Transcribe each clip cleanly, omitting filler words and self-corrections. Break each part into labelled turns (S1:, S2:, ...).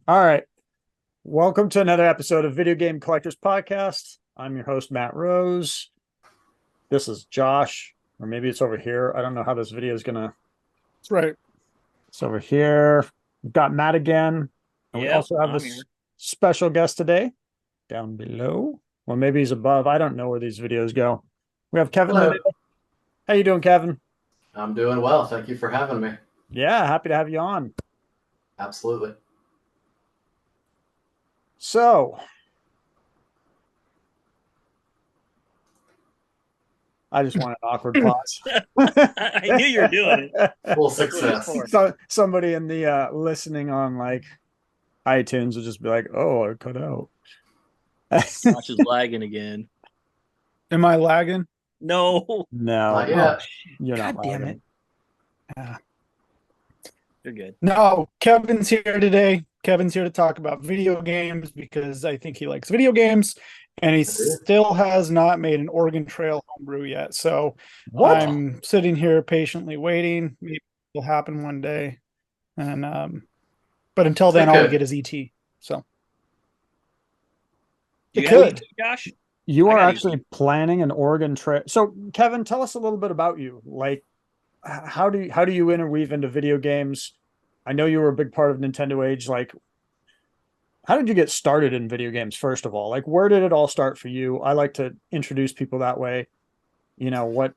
S1: All right. Welcome to another episode of Video Game Collectors Podcast. I'm your host, Matt Rose. This is Josh, or maybe it's over here. I don't know how this video is gonna.
S2: That's right.
S1: It's over here. We've got Matt again, and we
S2: Yep,
S1: also have
S2: I'm
S1: this
S2: here.
S1: special guest today down below. Well, maybe he's above. I don't know where these videos go. We have Kevin today.
S3: Hello.
S1: How you doing, Kevin?
S3: I'm doing well. Thank you for having me.
S1: Yeah, happy to have you on.
S3: Absolutely.
S1: So, I just want an awkward pause.
S2: I knew you were doing it.
S3: Full
S2: That's what it's
S3: success.
S2: for.
S1: So somebody in the listening on like iTunes will just be like, "Oh, I cut out."
S2: Josh is lagging again.
S4: Am I lagging?
S2: No,
S1: No,
S3: Not yet.
S1: you're not
S4: God damn
S1: lagging.
S4: it.
S2: you're good.
S4: No, Kevin's here today. Kevin's here to talk about video games because I think he likes video games, and he
S3: do.
S4: still has not made an Oregon Trail homebrew yet. So
S1: What?
S4: I'm sitting here patiently waiting. Maybe it'll happen one day. And but until then,
S3: It
S4: all we
S3: could.
S4: get is ET. So
S2: Do
S4: it
S2: you have
S4: could.
S2: ET, Josh?
S1: You
S2: I
S1: are
S2: got
S1: actually planning an Oregon trip. So, Kevin, tell us a little bit about you. Like, how do you interweave into video games? I know you were a big part of Nintendoage. Like, how did you get started in video games, first of all? Like, where did it all start for you? I like to introduce people that way. You know, what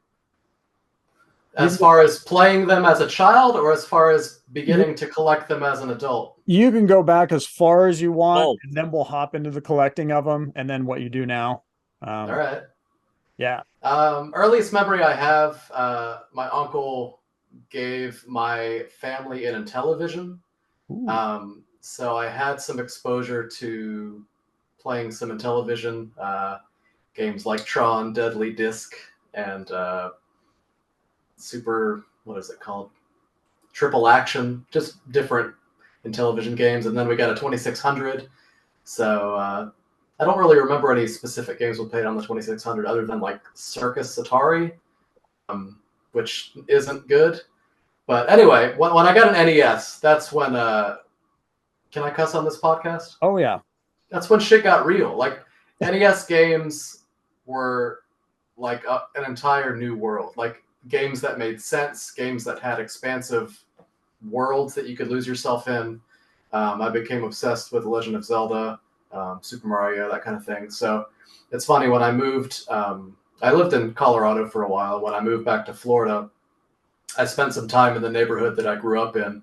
S3: As far as playing them as a child or as far as beginning to collect them as an adult?
S1: you can go back as far as you want,
S2: Oh.
S1: and then we'll hop into the collecting of them and then what you do now.
S3: All right.
S1: Yeah.
S3: Earliest memory I have, my uncle gave my family an Intellivision. So I had some exposure to playing some Intellivision games like Tron, Deadly Disc, and what is it called? Triple Action, just different Intellivision games. And then we got a 2600. So I don't really remember any specific games we played on the 2600 other than like Circus Atari, which isn't good. But anyway, when I got an NES, that's when can I cuss on this podcast?
S1: Oh yeah.
S3: That's when shit got real. Like NES games were like an entire new world. Like games that made sense, games that had expansive worlds that you could lose yourself in. I became obsessed with Legend of Zelda, Super Mario, that kind of thing. So it's funny when I moved. I lived in Colorado for a while. When I moved back to Florida, I spent some time in the neighborhood that I grew up in,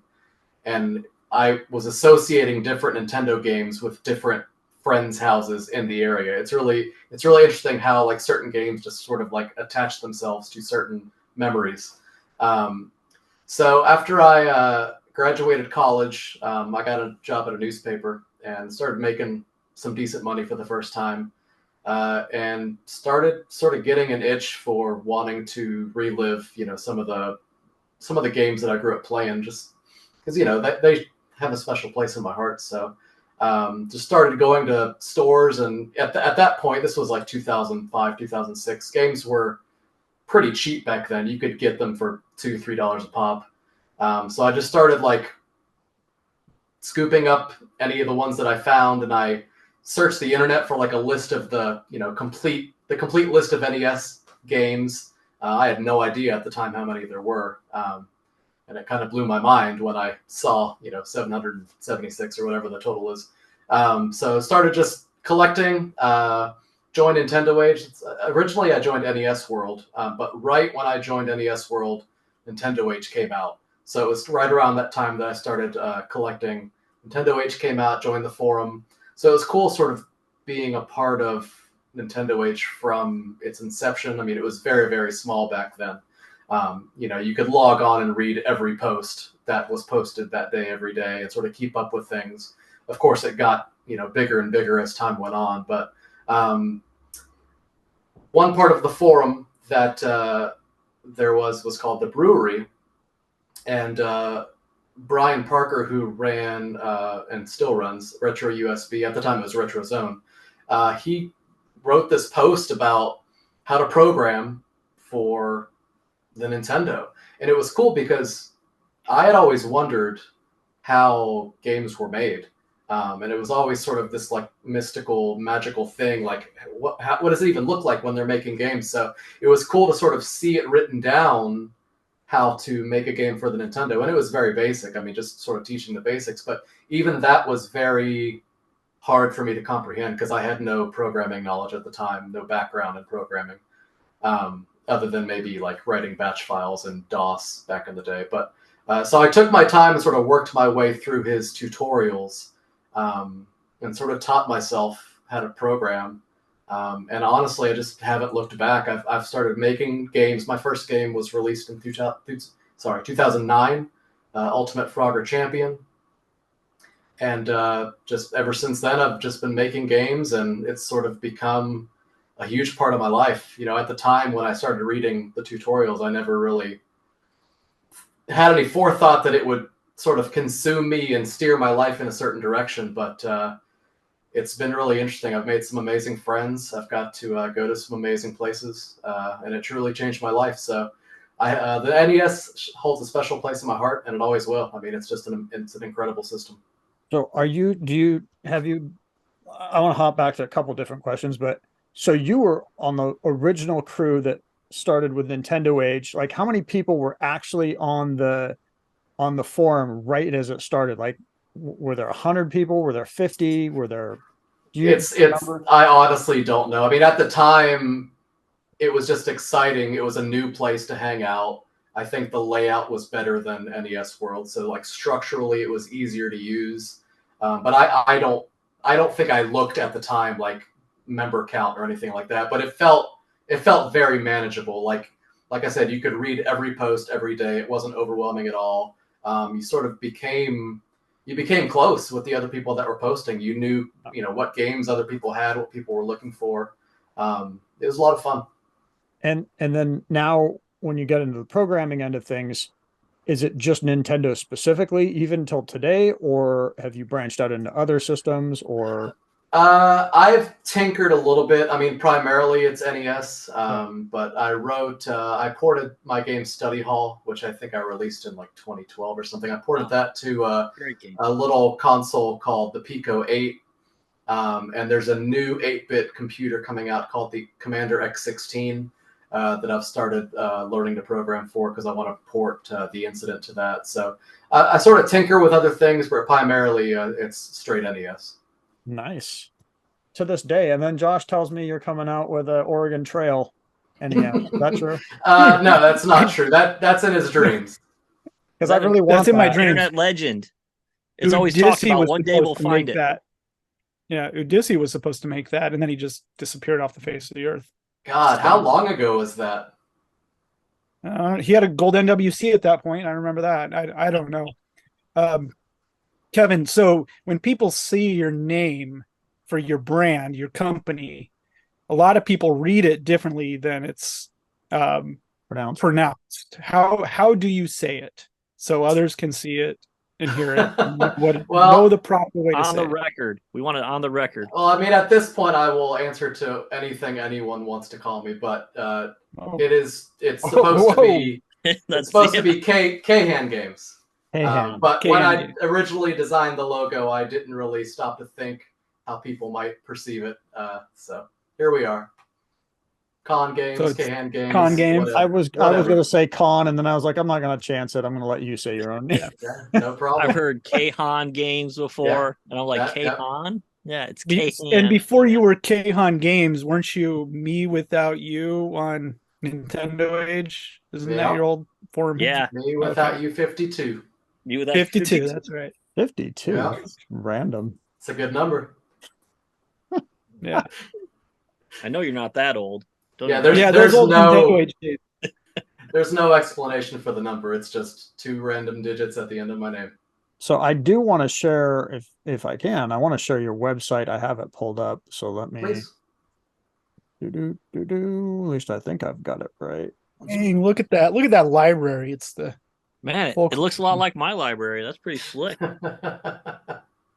S3: and I was associating different Nintendo games with different friends' houses in the area. It's really interesting how like certain games just sort of like attach themselves to certain memories. So after I graduated college, I got a job at a newspaper and started making some decent money for the first time, and started sort of getting an itch for wanting to relive, some of the games that I grew up playing, just because they have a special place in my heart. So just started going to stores, and at that point, this was like 2005, 2006. Games were pretty cheap back then. You could get them for $2, $3 a pop. So I just started like scooping up any of the ones that I found, and I searched the internet for like a list of the complete list of NES games. I had no idea at the time how many there were, and it kind of blew my mind when I saw 776 or whatever the total is. So started just collecting. Joined Nintendoage. Originally, I joined NES World, but right when I joined NES World, Nintendoage came out. So it was right around that time that I started collecting. Nintendoage came out, joined the forum. So it was cool sort of being a part of Nintendoage from its inception. I mean, it was very, very small back then. You could log on and read every post that was posted that day, every day, and sort of keep up with things. Of course, it got bigger and bigger as time went on, but one part of the forum that there was called the Brewery, and Brian Parker, who ran and still runs Retro USB, at the time it was Retro Zone, he wrote this post about how to program for the Nintendo. And it was cool because I had always wondered how games were made. And it was always sort of this like mystical, magical thing. Like, what does it even look like when they're making games? So it was cool to sort of see it written down how to make a game for the Nintendo. And it was very basic. I mean, just sort of teaching the basics. But even that was very hard for me to comprehend because I had no programming knowledge at the time, no background in programming, other than maybe like writing batch files in DOS back in the day. But so I took my time and sort of worked my way through his tutorials, and sort of taught myself how to program. And honestly, I just haven't looked back. I've started making games. My first game was released in 2009, Ultimate Frogger Champion. And just ever since then, I've just been making games, and it's sort of become a huge part of my life. You know, at the time when I started reading the tutorials, I never really had any forethought that it would sort of consume me and steer my life in a certain direction. But it's been really interesting. I've made some amazing friends. I've got to go to some amazing places, and it truly changed my life. So the NES holds a special place in my heart, and it always will. I mean, it's just it's an incredible system.
S1: So I want to hop back to a couple different questions, but so you were on the original crew that started with Nintendoage. Like, how many people were actually on the forum right as it started? Like, were there 100 people? Were there 50? Were there?
S3: I honestly don't know. I mean, at the time, it was just exciting. It was a new place to hang out. I think the layout was better than NES World, so like structurally, it was easier to use. But I don't think I looked at the time like member count or anything like that. But it felt very manageable. Like I said, you could read every post every day. It wasn't overwhelming at all. You sort of became close with the other people that were posting. You knew what games other people had, what people were looking for. It was a lot of fun.
S1: And then now, when you get into the programming end of things, is it just Nintendo specifically, even till today, or have you branched out into other systems? Or
S3: I've tinkered a little bit. I mean, primarily it's NES, but I ported my game Study Hall, which I think I released in like 2012 or something. I ported that to a little console called the Pico 8, and there's a new 8-bit computer coming out called the Commander X16 that I've started learning to program for because I want to port the Incident to that. So I sort of tinker with other things, but primarily it's straight NES.
S1: Nice. To this day. And then Josh tells me you're coming out with an Oregon Trail NES. Is that true?
S3: No, that's not true. That's in his dreams.
S1: Because I really want
S4: that's in my
S1: that.
S4: dreams.
S2: Internet legend. It's always talked about. One day we'll find it.
S4: That. Yeah, Odyssey was supposed to make that, and then he just disappeared off the face of the earth.
S3: God, how long ago was that?
S4: He had a gold NWC at that point. I remember that. I don't know. Kevin, so when people see your name for your brand, your company, a lot of people read it differently than it's pronounced. How do you say it so others can see it and hear it? And know the proper way to say it.
S2: On the record. We want it on the record.
S3: Well, I mean, at this point, I will answer to anything anyone wants to call me, but it's supposed to be K-Han Games. But when I originally designed the logo, I didn't really stop to think how people might perceive it. So here we are. Con Games,
S4: So
S3: K-Han Games.
S4: Con Games.
S3: Whatever.
S1: I was going to say Con, and then I was like, I'm not going to chance it. I'm going to let you say your own name.
S3: Yeah, no problem.
S2: I've heard K-Han Games before, and I'm like, K-Han? Yeah, it's K-Han.
S4: And before you were K-Han Games, weren't you Me Without You on Nintendoage? Isn't that your old forum?
S2: Yeah.
S3: Me Without You 52.
S2: Me Without
S4: 52, that's right.
S1: 52.
S3: Yeah.
S1: Random.
S3: It's a good number.
S4: Yeah.
S2: I know you're not that old.
S3: There's
S4: old
S3: no
S4: Nintendoage days.
S3: there's no explanation for the number. It's just 2 random digits at the end of my name.
S1: So I do want to share, if I can, I want to share your website. I have it pulled up. So let me.
S3: Please.
S1: At least I think I've got it right.
S4: Dang, look at that. Look at that library. It's the
S2: Man, it looks a lot like my library. That's pretty slick.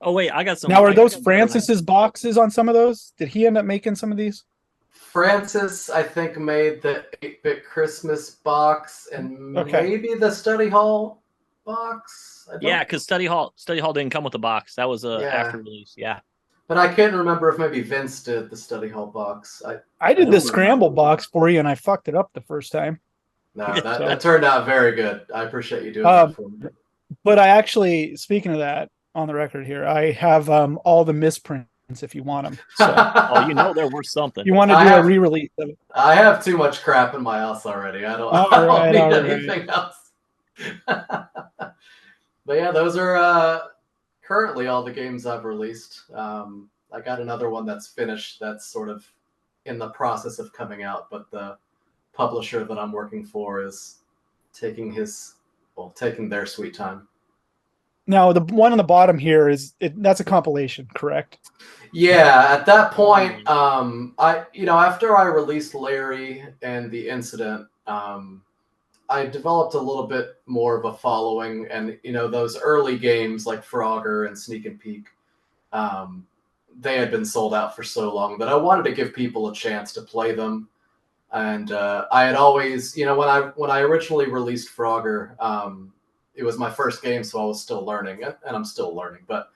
S2: Oh, wait, I got some.
S4: Now, are those Francis's boxes on some of those? Did he end up making some of these?
S3: Francis, I think, made the 8-bit Christmas box and maybe the study hall. box.
S2: Yeah, because Study Hall didn't come with a box. That was
S3: Yeah.
S2: after release. Yeah.
S3: But I can't remember if maybe Vince did the Study Hall box.
S4: I did
S3: don't
S4: the
S3: remember.
S4: scramble box for you, and I fucked it up the first time.
S3: No, that,
S4: So-
S3: that turned out very good. I appreciate you doing that for me.
S4: But I actually, speaking of that, on the record here, I have all the misprints if you want them. So
S2: Oh, you know they're worth something.
S4: you want to do a re-release of it.
S3: I have too much crap in my house already. I don't,
S4: All
S3: I don't
S4: right,
S3: need
S4: all right.
S3: anything else. But yeah, those are currently all the games I've released. I got another one that's finished that's sort of in the process of coming out, but the publisher that I'm working for is taking their sweet time.
S4: Now the one on the bottom here that's a compilation, correct?
S3: Yeah, at that point, after I released Larry and the incident, I developed a little bit more of a following, and those early games like Frogger and Sneak and Peek, they had been sold out for so long that I wanted to give people a chance to play them. And I had always, when I originally released Frogger, it was my first game, so I was still learning, and I'm still learning. But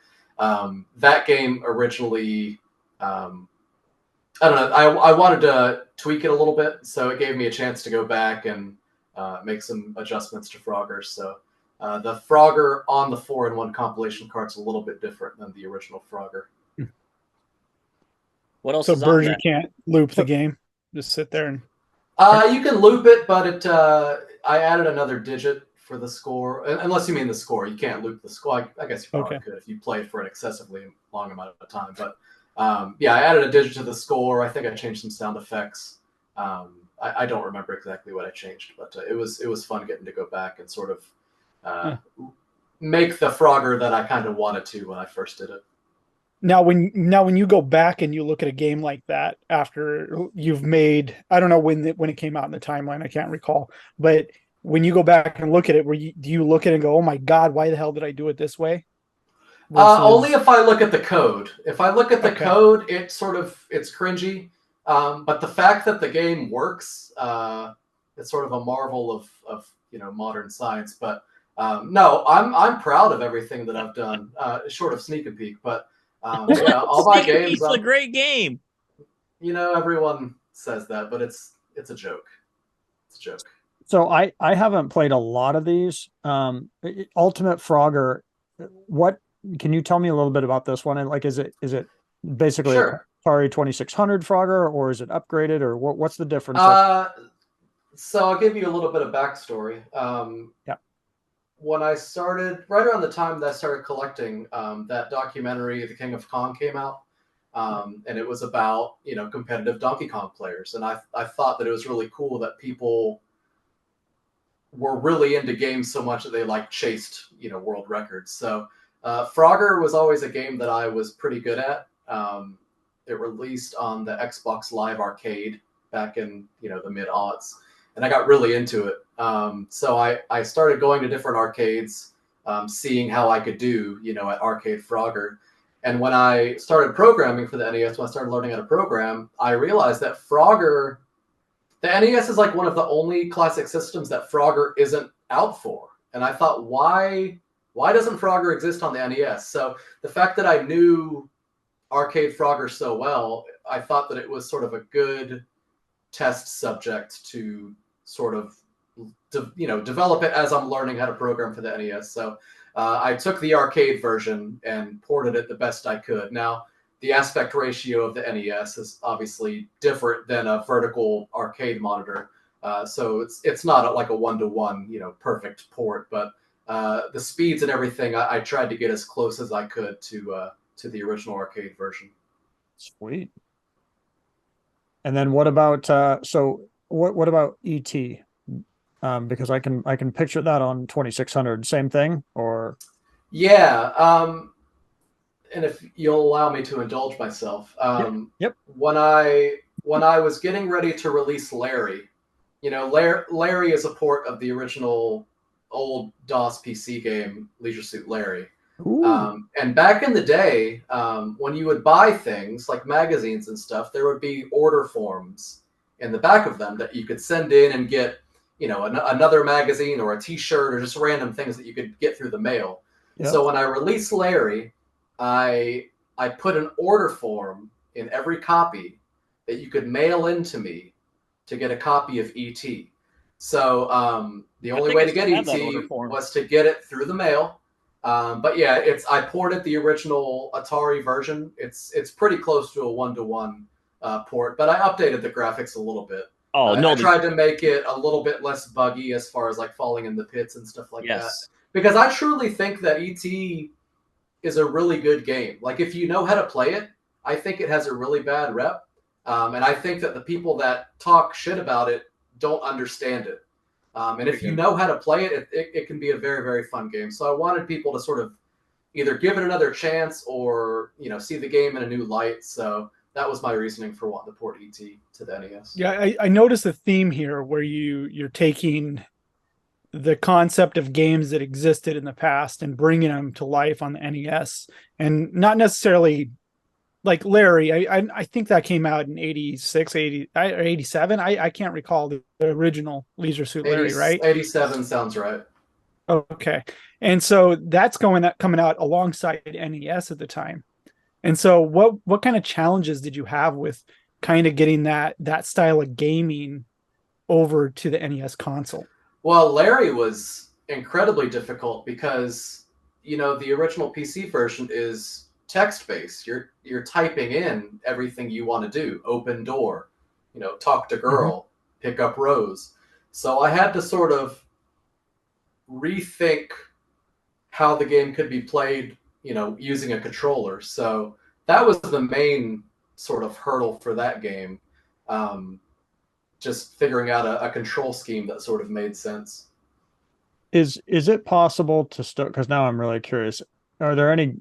S3: that game originally, I don't know, I wanted to tweak it a little bit, so it gave me a chance to go back and make some adjustments to Frogger. So the Frogger on the 4-in-1 compilation card's a little bit different than the original Frogger.
S2: What else
S4: So
S2: is on
S4: Berger
S2: that?
S4: can't loop the game. Just sit there and
S3: You can loop it, but I added another digit for the score. Unless you mean the score, you can't loop the score. I guess you probably could if you played for an excessively long amount of time. But yeah, I added a digit to the score. I think I changed some sound effects. I don't remember exactly what I changed, but it was fun getting to go back and sort of make the Frogger that I kind of wanted to when I first did it.
S4: Now when you go back and you look at a game like that after you've made, I don't know when it came out in the timeline, I can't recall, but when you go back and look at it, do you look at it and go, oh my God, why the hell did I do it this way?
S3: Only if I look at the code. If I look at the
S4: Okay.
S3: code, it's cringy. But the fact that the game works, it's sort of a marvel of modern science. But no, I'm proud of everything that I've done, short of Sneak and Peek. But yeah, all my
S2: Sneak and
S3: games.
S2: Peek's a great game.
S3: Everyone says that, but it's a joke. It's a joke.
S1: So I haven't played a lot of these. Ultimate Frogger, what can you tell me a little bit about this one? And like, is it basically
S3: Sure.
S1: Atari 2600 Frogger, or is it upgraded, or what's the difference?
S3: So I'll give you a little bit of backstory.
S1: Yeah.
S3: When I started, right around the time that I started collecting, that documentary, The King of Kong, came out. And it was about, competitive Donkey Kong players. And I thought that it was really cool that people were really into games so much that they chased, world records. So Frogger was always a game that I was pretty good at. It released on the Xbox Live Arcade back in, the mid-aughts. And I got really into it. So I started going to different arcades, seeing how I could do, at Arcade Frogger. And when I started programming for the NES, when I started learning how to program, I realized that Frogger, the NES is one of the only classic systems that Frogger isn't out for. And I thought, why doesn't Frogger exist on the NES? So the fact that I knew Arcade Frogger so well, I thought that it was sort of a good test subject to sort of, develop it as I'm learning how to program for the NES. So I took the arcade version and ported it the best I could. Now, the aspect ratio of the NES is obviously different than a vertical arcade monitor. So it's not a 1-to-1, perfect port, but the speeds and everything, I tried to get as close as I could to the original arcade version.
S1: Sweet. And then what about what about ET? Because I can picture that on 2600. Same thing, or
S3: yeah. And if you'll allow me to indulge myself,
S1: Yep.
S3: When I was getting ready to release Larry, Larry is a port of the original old DOS PC game Leisure Suit Larry. And back in the day, when you would buy things like magazines and stuff, there would be order forms in the back of them that you could send in and get, another magazine or a T-shirt or just random things that you could get through the mail.
S1: Yep.
S3: So when I released Larry, I put an order form in every copy that you could mail in to me to get a copy of E.T. So the only way to get E.T. was to get it through the mail. But yeah, I ported the original Atari version. It's pretty close to a 1-to-1 port, but I updated the graphics a little bit.
S2: Oh no!
S3: I tried to make it a little bit less buggy as far as like falling in the pits and stuff like that. Because I truly think that E.T. is a really good game. Like if you know how to play it, I think it has a really bad rep. And I think that the people that talk shit about it don't understand it. And if you know how to play it, it can be a very, very fun game. So I wanted people to sort of either give it another chance or, see the game in a new light. So that was my reasoning for wanting to port ET to the NES.
S4: Yeah, I noticed a theme here where you're taking the concept of games that existed in the past and bringing them to life on the NES, and not necessarily like Larry. I think that came out in 86, 80, or 87. I can't recall the original Leisure Suit Larry, right?
S3: 87 sounds right.
S4: Okay. And so that's coming out alongside NES at the time. And so what kind of challenges did you have with kind of getting that style of gaming over to the NES console?
S3: Well, Larry was incredibly difficult because, the original PC version is text-based. You're typing in everything you want to do. Open door, talk to girl, pick up Rose. So I had to sort of rethink how the game could be played, using a controller. So that was the main sort of hurdle for that game. Just figuring out a control scheme that sort of made sense.
S1: Is it possible to start? Because now I'm really curious. Are there any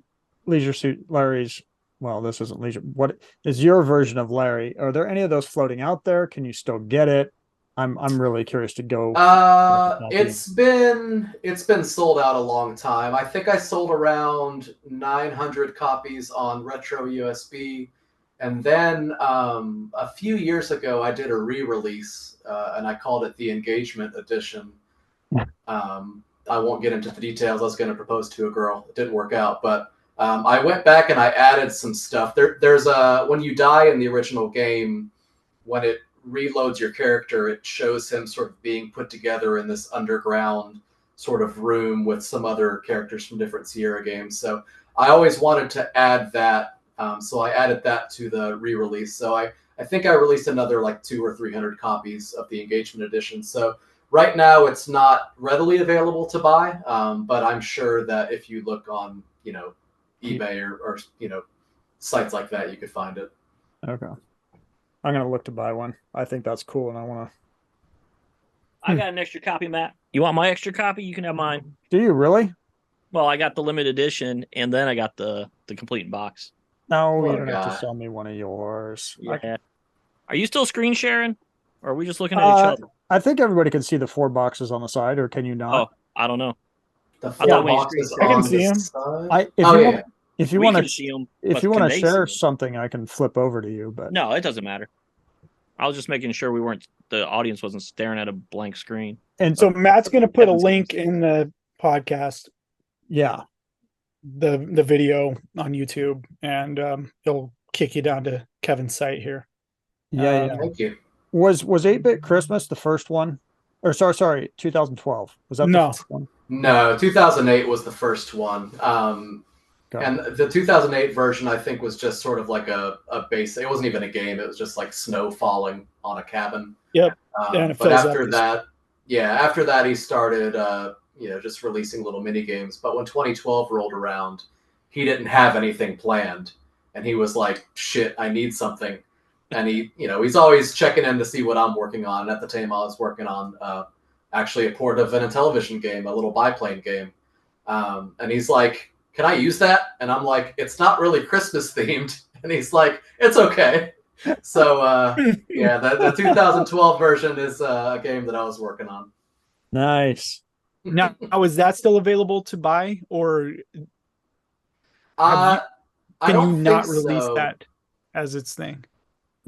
S1: Leisure Suit Larry's? Well, this isn't Leisure. What is your version of Larry? Are there any of those floating out there? Can you still get it? I'm really curious to go.
S3: It's been sold out a long time. I think I sold around 900 copies on Retro USB, and then a few years ago I did a re-release, and I called it the Engagement Edition. I won't get into the details. I was going to propose to a girl. It didn't work out, but I went back and I added some stuff. There's when you die in the original game, when it reloads your character, it shows him sort of being put together in this underground sort of room with some other characters from different Sierra games. So I always wanted to add that. So I added that to the re-release. So I think I released another like 200 or 300 copies of the Engagement Edition. So right now it's not readily available to buy, but I'm sure that if you look on, eBay or sites like that, you could find it.
S1: Okay. I'm going to look to buy one. I think that's cool, and I want to.
S2: I got an extra copy, Matt. You want my extra copy? You can have mine.
S1: Do you really?
S2: Well, I got the limited edition, and then I got the complete box.
S1: No, you don't have to sell me one of yours.
S2: Yeah. Are you still screen sharing? Or are we just looking at each other?
S1: I think everybody can see the 4 boxes on the side, or can you not?
S2: Oh, I don't know.
S3: The 4 boxes I can see them.
S1: If you want to share something, I can flip over to you. But
S2: no, it doesn't matter. I was just making sure the audience wasn't staring at a blank screen.
S4: And so Matt's going to put a link in the podcast.
S1: Yeah,
S4: the video on YouTube, and he'll kick you down to Kevin's site here.
S1: Yeah.
S3: Thank you.
S1: Was 8-Bit Christmas the first one? Or sorry, 2012. Was that the first one?
S3: No, 2008 was the first one. And the 2008 version, I think, was just sort of like a base. It wasn't even a game. It was just like snow falling on a cabin.
S4: Yep.
S3: But after that, he started, just releasing little mini games. But when 2012 rolled around, he didn't have anything planned, and he was like, "Shit, I need something." And he's always checking in to see what I'm working on. And at the time, I was working on actually a port of a television game, a little biplane game. And he's like, "Can I use that?" And I'm like, "It's not really Christmas themed." And he's like, "It's okay." So the 2012 version is a game that I was working on.
S1: Nice.
S4: Now, is that still available to buy, or
S3: can
S4: you not release that as its thing?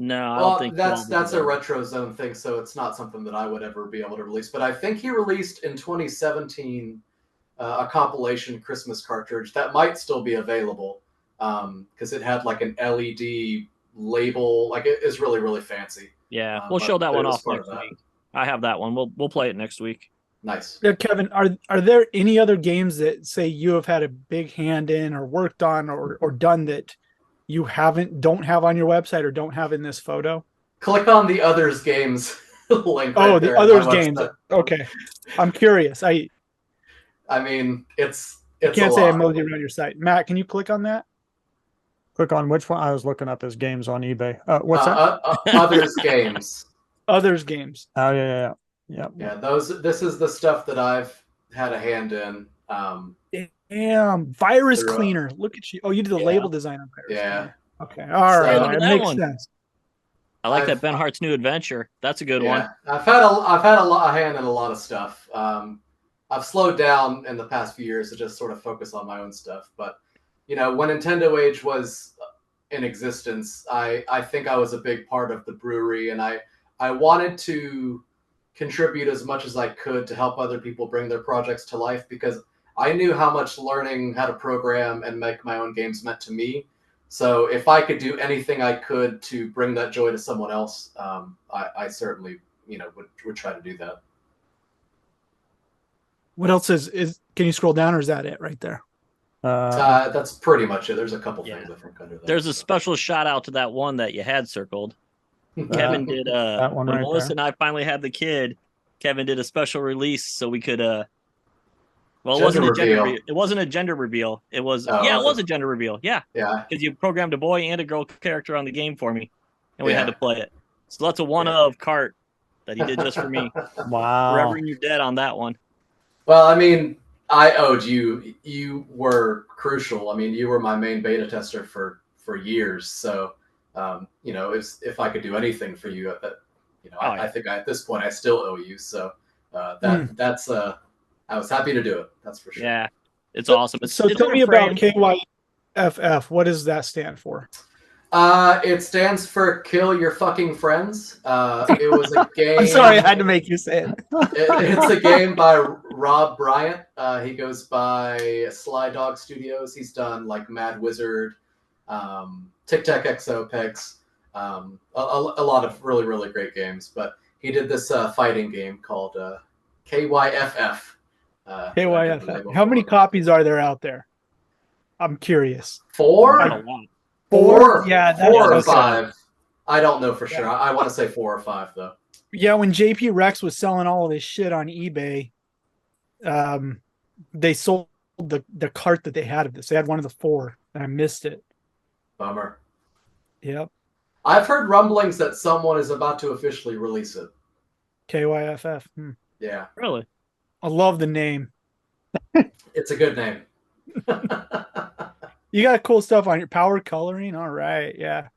S2: No, I don't
S3: Well,
S2: think
S3: that's
S2: 12 is
S3: a
S2: available.
S3: retro zone thing, so it's not something that I would ever be able to release. But I think he released in 2017 a compilation Christmas cartridge that might still be available because it had like an LED label, like it is really really fancy.
S2: Yeah, we'll show that
S3: but
S2: one
S3: it was
S2: off
S3: part
S2: next
S3: of that.
S2: week. I have that one. We'll play it next week.
S3: Nice.
S4: Yeah, Kevin, are there any other games that say you have had a big hand in or worked on or done that you don't have on your website or don't have in this photo?
S3: Click on the others games link
S4: Oh,
S3: right
S4: the
S3: there on my
S4: others games.
S3: website.
S4: Okay. I'm curious. I
S3: mean, it's
S4: can't
S3: a
S4: say I
S3: lot.
S4: moseyed around your site. Matt, can you click on that?
S1: Click on which one? I was looking up his games on eBay. What's that?
S3: Others games.
S4: Others games.
S1: Oh yeah.
S3: Yeah, this is the stuff that I've had a hand in.
S4: Damn, Virus
S3: They're,
S4: Cleaner. Look at you. Oh, you did the
S2: Yeah.
S4: label design on Virus
S3: Yeah.
S4: Cleaner. Okay. All
S3: So-
S4: right.
S3: Hey,
S2: look at
S4: It
S2: that
S4: makes
S2: one.
S4: sense.
S2: I like
S3: I've-
S2: that Ben Hart's New Adventure. That's a good one.
S3: Yeah, I've had a hand in a lot of stuff. I've slowed down in the past few years to just sort of focus on my own stuff. But when Nintendoage was in existence, I think I was a big part of the brewery, and I wanted to contribute as much as I could to help other people bring their projects to life because I knew how much learning how to program and make my own games meant to me. So if I could do anything I could to bring that joy to someone else, I certainly would try to do that.
S4: What else is can you scroll down or is that it right there?
S3: That's pretty much it. There's a couple
S2: Yeah.
S3: things I think under that.
S2: There's a special shout out to that one that you had circled. Kevin did
S1: that one
S2: when
S1: right
S2: Melissa
S1: there.
S2: and I finally had the kid, Kevin did a special release so we could well, it
S3: Gender
S2: wasn't a gender
S3: reveal.
S2: it wasn't a gender reveal. It was
S3: Oh,
S2: yeah, it
S3: was
S2: was
S3: it?
S2: a gender reveal. Yeah.
S3: Yeah.
S2: Because you programmed a boy and a girl character on the game for me. And we had
S3: Yeah.
S2: to play it. So that's a one of cart that he did just for me.
S1: Wow.
S2: Forever you're dead on that one.
S3: Well, I mean, I owed you. You were crucial. I mean, you were my main beta tester for years. So, if I could do anything for you, I think at this point I still owe you. So that's I was happy to do it. That's for sure.
S2: Yeah. It's awesome. It's
S4: Tell
S2: in
S4: me
S2: a
S4: about
S2: frame.
S4: KYFF. What does that stand for?
S3: It stands for Kill Your Fucking Friends. It was a game.
S4: I'm sorry, I had to make you say it.
S3: It's a game by Rob Bryant. He goes by Sly Dog Studios. He's done like Mad Wizard, Tic Tac Exo Pegs, a lot of really, really great games. But he did this fighting game called KYFF.
S4: KYFF. How many copies are there out there? I'm curious.
S3: Four?
S2: Not a lot.
S3: Four?
S4: Yeah,
S3: four or
S4: okay.
S3: five. I don't know for sure. I want to say 4 or 5 though.
S4: Yeah, when JP Rex was selling all of his shit on eBay, they sold the cart that they had of this. They had one of the 4, and I missed it.
S3: Bummer.
S4: Yep.
S3: I've heard rumblings that someone is about to officially release it.
S4: KYFF.
S3: Yeah.
S2: Really?
S4: I love the name.
S3: It's a good name.
S4: You got cool stuff on your power coloring. All right. Yeah.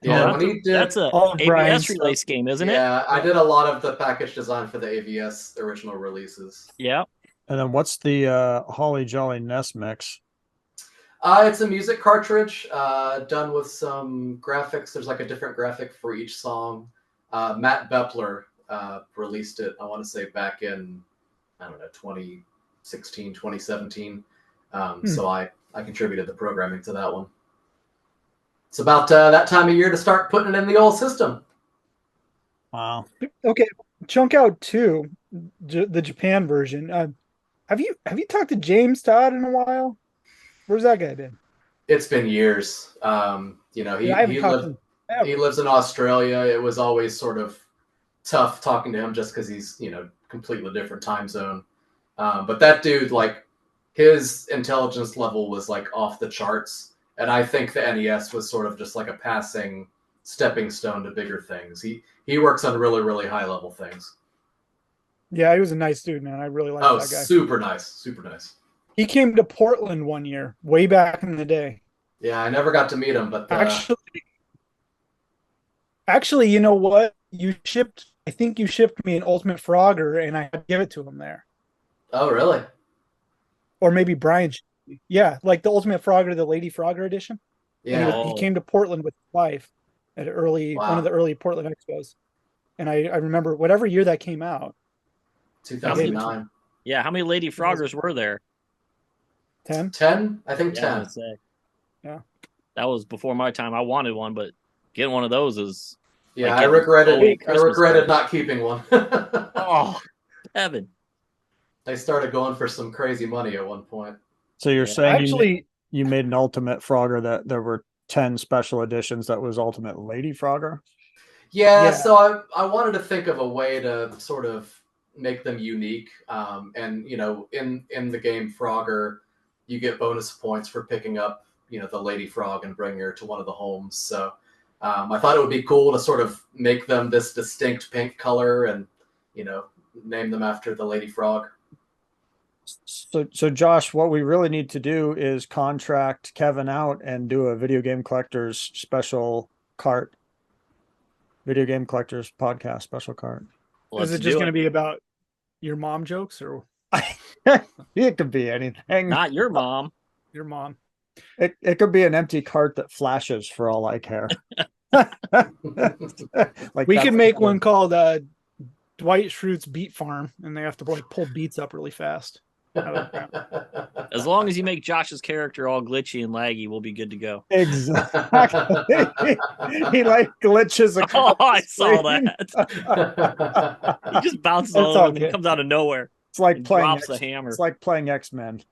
S3: Yeah, when he did,
S2: That's a
S4: all of Brian's
S2: ABS release game, isn't it?
S3: yeah, I did a lot of the package design for the AVS original releases.
S2: Yeah.
S1: And then what's the Holly Jolly Nest mix?
S3: It's a music cartridge done with some graphics. There's like a different graphic for each song. Matt Bepler released it, I want to say back in, 2016, 2017. So I contributed the programming to that one. It's about that time of year to start putting it in the old system.
S1: Wow.
S4: Okay. Chunk Out 2, the Japan version. Have you talked to James Todd in a while? Where's that guy been?
S3: It's been years. He lives in Australia. It was always sort of tough talking to him just because he's completely different time zone. But that dude, like, his intelligence level was like off the charts, and I think the NES was sort of just like a passing stepping stone to bigger things. He works on really, really high level things.
S4: Yeah, he was a nice dude, man. I really like that guy.
S3: Super nice, super nice.
S4: He came to Portland one year, way back in the day.
S3: Yeah, I never got to meet him, but
S4: actually, you know what? I think you shipped me an Ultimate Frogger, and I had to give it to him there.
S3: Oh, really?
S4: Or maybe Brian. Yeah, like the Ultimate Frogger, the Lady Frogger edition.
S3: Yeah.
S4: He came to Portland with his wife, at one
S3: Wow.
S4: of the early Portland Expos. And I remember whatever year that came out,
S3: 2009.
S2: Yeah, how many Lady Froggers were there?
S4: 10.
S3: 10? I think
S2: Yeah, I was
S3: 10.
S2: gonna say.
S4: Yeah.
S2: That was before my time. I wanted one, but getting one of those is
S3: Yeah,
S2: like
S3: I
S2: getting
S3: regretted
S2: a Christmas card.
S3: not keeping one.
S2: Oh, Evan.
S3: They started going for some crazy money at one point.
S1: So you're
S2: Yeah.
S1: saying you made an Ultimate Frogger that there were 10 special editions that was Ultimate Lady Frogger?
S3: Yeah,
S4: Yeah.
S3: so I wanted to think of a way to sort of make them unique. And in the game Frogger, you get bonus points for picking up the Lady Frog and bringing her to one of the homes. So I thought it would be cool to sort of make them this distinct pink color and name them after the Lady Frog.
S1: So Josh, what we really need to do is contract Kevin out and do a video game collectors special cart. Video game collectors podcast special cart.
S4: Is it just going to be about your mom jokes or
S1: It could be anything.
S2: Not your mom.
S4: your mom?
S1: It could be an empty cart that flashes for all I care. Like
S4: We could make one called Dwight Schrute's Beet Farm, and they have to like pull beets up really fast.
S2: As long as you make Josh's character all glitchy and laggy, we'll be good to go.
S1: Exactly. He like glitches across.
S2: Oh, I saw
S1: screen.
S2: that. He just bounces
S4: That's
S2: all
S4: all
S2: over and
S4: good.
S2: comes out of nowhere.
S1: It's like
S2: And
S1: playing
S2: drops the hammer.
S1: It's like playing X-Men.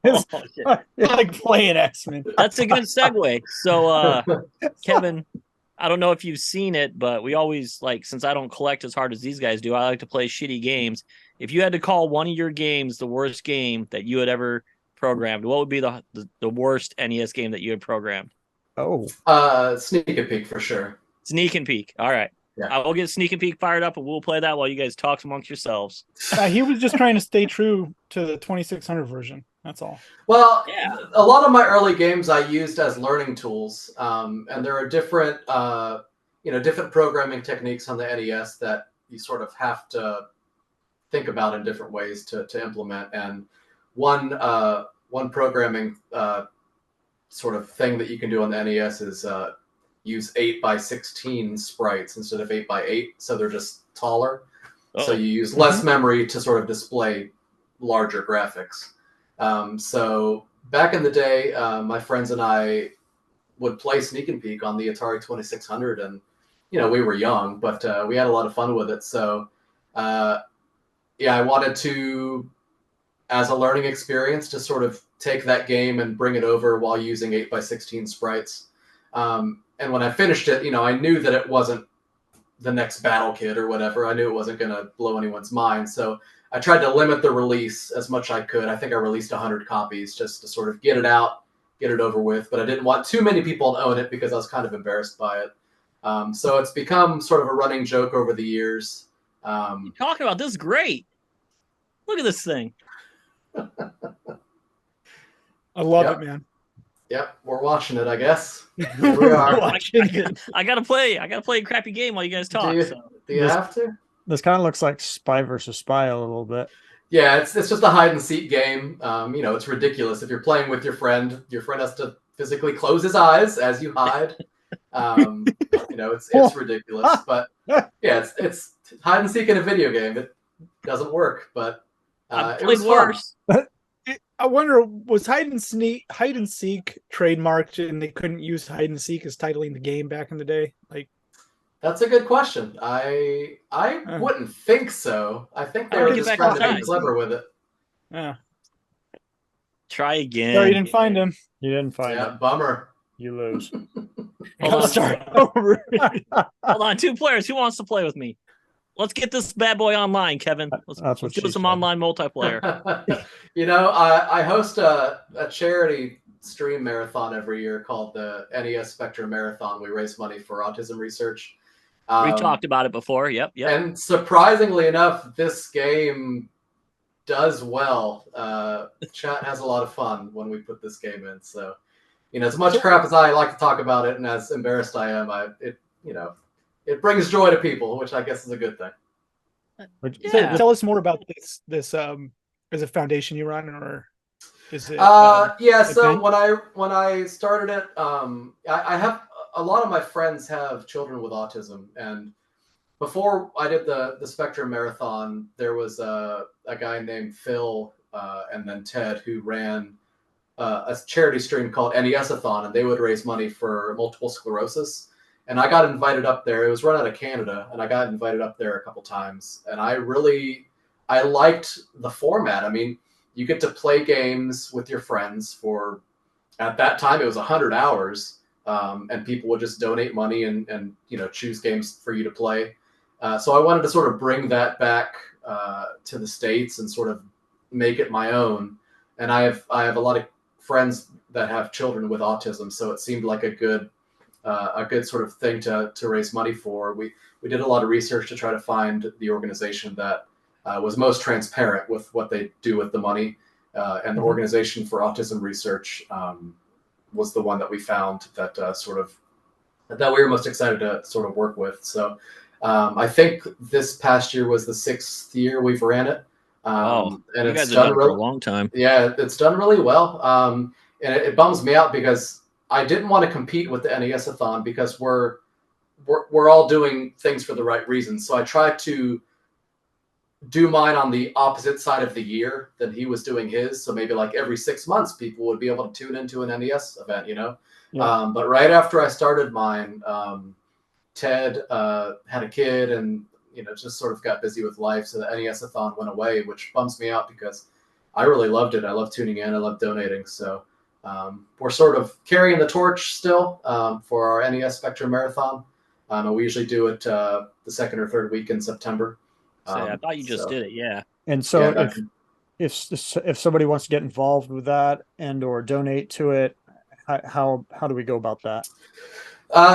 S2: Oh, shit.
S4: Like playing X-Men.
S2: That's a good segue. So, Kevin, I don't know if you've seen it, but we always since I don't collect as hard as these guys do, I like to play shitty games. If you had to call one of your games the worst game that you had ever programmed, what would be the worst NES game that you had programmed?
S1: Oh,
S3: Sneak and Peek for sure.
S2: Sneak and Peek. All right.
S3: Yeah.
S2: I will get Sneak and Peek fired up, and we'll play that while you guys talk amongst yourselves.
S4: He was just trying to stay true to the 2600 version. That's all.
S3: Well,
S2: Yeah.
S3: a lot of my early games I used as learning tools, and there are different programming techniques on the NES that you sort of have to think about in different ways to implement. And one programming sort of thing that you can do on the NES is use 8x16 sprites instead of 8x8, so they're just taller.
S2: Uh-oh.
S3: So you use less memory to sort of display larger graphics. So back in the day, my friends and I would play Sneak and Peek on the Atari 2600, and we were young, but we had a lot of fun with it. So I wanted to, as a learning experience, to sort of take that game and bring it over while using 8x16 sprites. And when I finished it, I knew that it wasn't the next Battle Kid or whatever. I knew it wasn't going to blow anyone's mind. So I tried to limit the release as much as I could. I think I released 100 copies just to sort of get it out, get it over with. But I didn't want too many people to own it because I was kind of embarrassed by it. So it's become sort of a running joke over the years.
S2: Talking about this is great. Look at this thing.
S4: I love
S3: Yep.
S4: it, man.
S3: Yep, we're watching it, I guess. Here we are.
S2: I gotta play a crappy game while you guys talk.
S3: Do
S2: So.
S3: you have to?
S1: this kind of looks like Spy versus Spy a little bit.
S3: Yeah, it's just a hide and seek game. It's ridiculous. If you're playing with your friend has to physically close his eyes as you hide. It's ridiculous. But yeah, it's hide and seek in a video game. It doesn't work, but
S2: I've
S3: it
S2: played
S3: was fun.
S2: worse.
S4: I wonder, was hide and seek trademarked, and they couldn't use hide and seek as titling the game back in the day? Like,
S3: That's a good question. I wouldn't think so. I think they
S2: I
S3: were
S2: would get
S3: just
S2: back
S3: trying
S2: in
S3: to be
S2: time.
S3: clever with it.
S4: yeah.
S2: Try again.
S4: Sorry, you didn't find him.
S1: You didn't find
S3: Yeah,
S1: it.
S3: bummer.
S1: You lose.
S2: Hold on.
S4: Start over.
S2: Hold on. 2 players. Who wants to play with me? Let's get this bad boy online, Kevin.
S1: That's
S2: Let's
S1: what
S2: do
S1: she
S2: some
S1: said.
S2: online multiplayer.
S3: I host a charity stream marathon every year called the NES Spectrum Marathon. We raise money for autism research.
S2: We've talked about it before. Yep.
S3: And surprisingly enough, this game does well. Chat has a lot of fun when we put this game in. So, as much crap as I like to talk about it and as embarrassed I am, it brings joy to people, which I guess is a good thing.
S2: Yeah.
S4: Tell us more about this. Is a foundation you run, or is it?
S3: So
S4: event?
S3: when I started it, I have a lot of my friends have children with autism, and before I did the Spectrum Marathon, there was a guy named Phil and then Ted who ran a charity stream called NES-a-thon, and they would raise money for multiple sclerosis. And I got invited up there. It was run out of Canada, and I got invited up there a couple times. And I liked the format. I mean, you get to play games with your friends for, at that time, it was 100 hours, and people would just donate money and choose games for you to play. So I wanted to sort of bring that back to the States and sort of make it my own. And I have a lot of friends that have children with autism, so it seemed like a good sort of thing to raise money for. We did a lot of research to try to find the organization that was most transparent with what they do with the money, and the Organization for Autism Research was the one that we found that that we were most excited to sort of work with. So I think this past year was the 6th year we've ran it.
S2: And you
S3: it's
S2: guys have done it for a long time.
S3: Yeah, it's done really well. And it bums me out because I didn't want to compete with the NES-a-thon because we're all doing things for the right reasons. So I tried to do mine on the opposite side of the year than he was doing his. So maybe like every 6 months, people would be able to tune into an NES event, Yeah. But right after I started mine, Ted had a kid and just sort of got busy with life. So the NES-a-thon went away, which bums me out because I really loved it. I love tuning in. I love donating. So we're sort of carrying the torch still for our NES Spectrum Marathon. And we usually do it the 2nd or 3rd week in September.
S2: I thought you just did it. Yeah.
S1: And so if somebody wants to get involved with that and or donate to it, how do we go about that?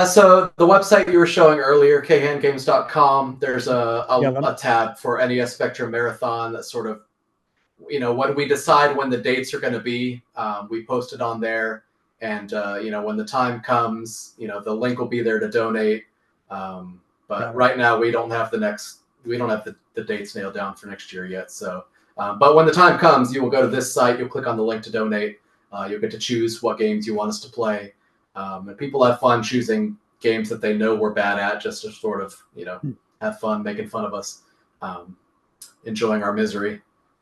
S3: So the website you were showing earlier, khangames.com, there's a tab for NES Spectrum Marathon that sort of, when we decide when the dates are going to be, we post it on there. And, when the time comes, the link will be there to donate. But right now we don't have the dates nailed down for next year yet. So, but when the time comes, you will go to this site, you'll click on the link to donate. You'll get to choose what games you want us to play. And people have fun choosing games that they know we're bad at, just to sort of, have fun making fun of us, enjoying our misery.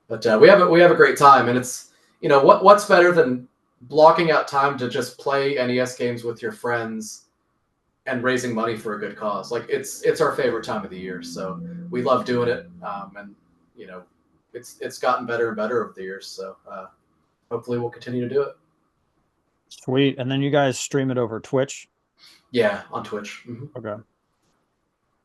S3: But we have a great time, and it's what's better than blocking out time to just play NES games with your friends and raising money for a good cause. Like it's our favorite time of the year, so we love doing it, and it's gotten better and better over the years. So hopefully we'll continue to do it.
S1: Sweet. And then you guys stream it over Twitch?
S3: Yeah, on Twitch. Mm-hmm.
S1: Okay.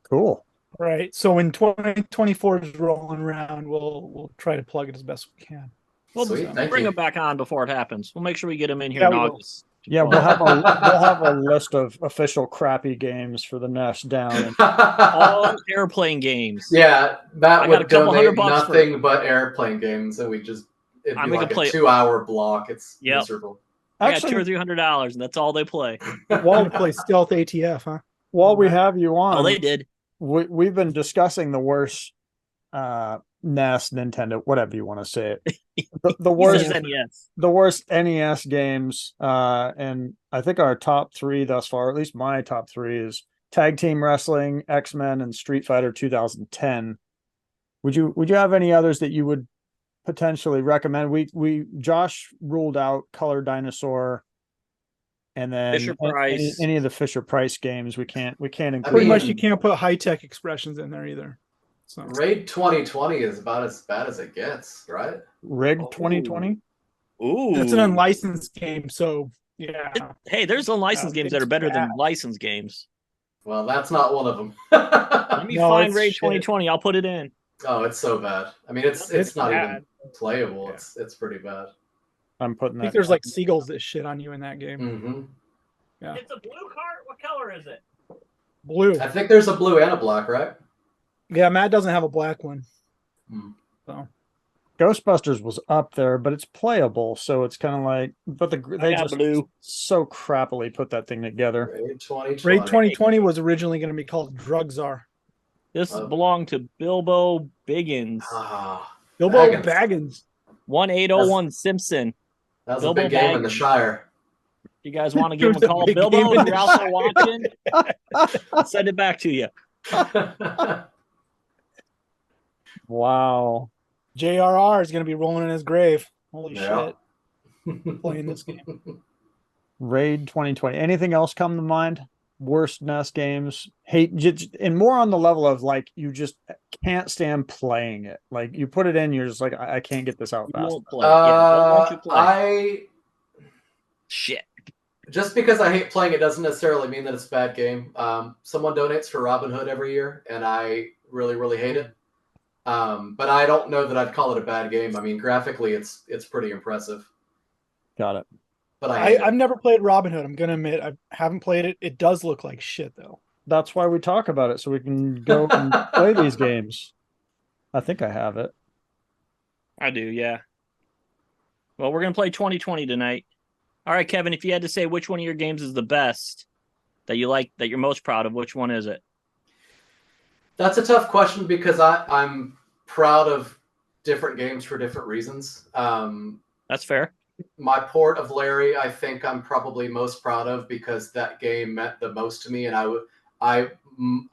S1: Cool.
S4: Right. So when 2024 is rolling around, we'll try to plug it as best we can.
S2: We'll bring him back on before it happens. We'll make sure we get him in here
S4: Yeah,
S2: in August.
S1: Yeah, we'll have a list of official crappy games for the NES down.
S2: All airplane games.
S3: Yeah, Matt would donate nothing but airplane games, and it'd be like a 2-hour block. It's miserable.
S2: Actually, $200 or $300, and that's all they play.
S4: While we play Stealth ATF, huh?
S1: While we have you on,
S2: they did.
S1: We've been discussing the worst NES, Nintendo, whatever you want to say it. The worst NES. The worst NES games, and I think our top 3 thus far, at least my top 3, is Tag Team Wrestling, X-Men, and Street Fighter 2010. Would you have any others that you would potentially recommend? Josh ruled out Color Dinosaur, and then
S2: Fisher Price.
S1: Any of the Fisher Price games we can't include.
S4: Pretty much you can't put high-tech expressions in there either. So.
S3: Raid 2020 is about as bad as it gets, right?
S1: Rig 2020?
S2: Ooh.
S4: It's an unlicensed game, so yeah.
S2: Hey, there's unlicensed games that are better than licensed games.
S3: Well, that's not one of them.
S2: Let me find Raid 2020. I'll put it in.
S3: Oh, it's so bad. I mean, it's not even playable. Yeah. It's pretty bad.
S1: I'm putting.
S4: I think there's like seagulls that shit on you in that game.
S3: Mm-hmm.
S2: Yeah. It's a blue card. What color is it?
S4: Blue.
S3: I think there's a blue and a black, right?
S4: Yeah, Matt doesn't have a black one. So
S1: Ghostbusters was up there, but it's playable, so it's kind of like. But they just so crappily put that thing together.
S3: Raid 2020.
S4: Raid 2020 was originally going to be called Drug Czar.
S2: This belonged to Bilbo Baggins.
S4: Bilbo Baggins.
S2: 1801 Simpson.
S3: That was Bilbo a big game in the Shire.
S2: You guys want to give him
S4: Who's
S2: a
S4: the
S2: call?
S4: big
S2: Bilbo,
S4: game in
S2: if
S4: the
S2: you're out there watching, I'll send it back to you.
S1: Wow.
S4: JRR is going to be rolling in his grave. Holy
S3: Yeah.
S4: shit. Playing this game.
S1: Raid 2020. Anything else come to mind? Worst NES games? Hate, and more on the level of like, you just can't stand playing it. Like, you put it in, you're just like, I can't get this out
S2: You
S1: fast.
S2: won't play. Yeah, what won't you play?
S3: Shit. Just because I hate playing it doesn't necessarily mean that it's a bad game. Someone donates for Robin Hood every year, and I really, really hate it. But I don't know that I'd call it a bad game. I mean, graphically, it's pretty impressive.
S1: Got it.
S3: But I've
S4: never played Robin Hood. I'm going to admit I haven't played it. It does look like shit, though.
S1: That's why we talk about it, so we can go and play these games. I think I have it.
S2: I do, yeah. Well, we're going to play 2020 tonight. All right, Kevin, if you had to say which one of your games is the best that you like, that you're most proud of, which one is it?
S3: That's a tough question because I'm proud of different games for different reasons.
S2: That's fair.
S3: My port of Larry, I think I'm probably most proud of because that game meant the most to me, and I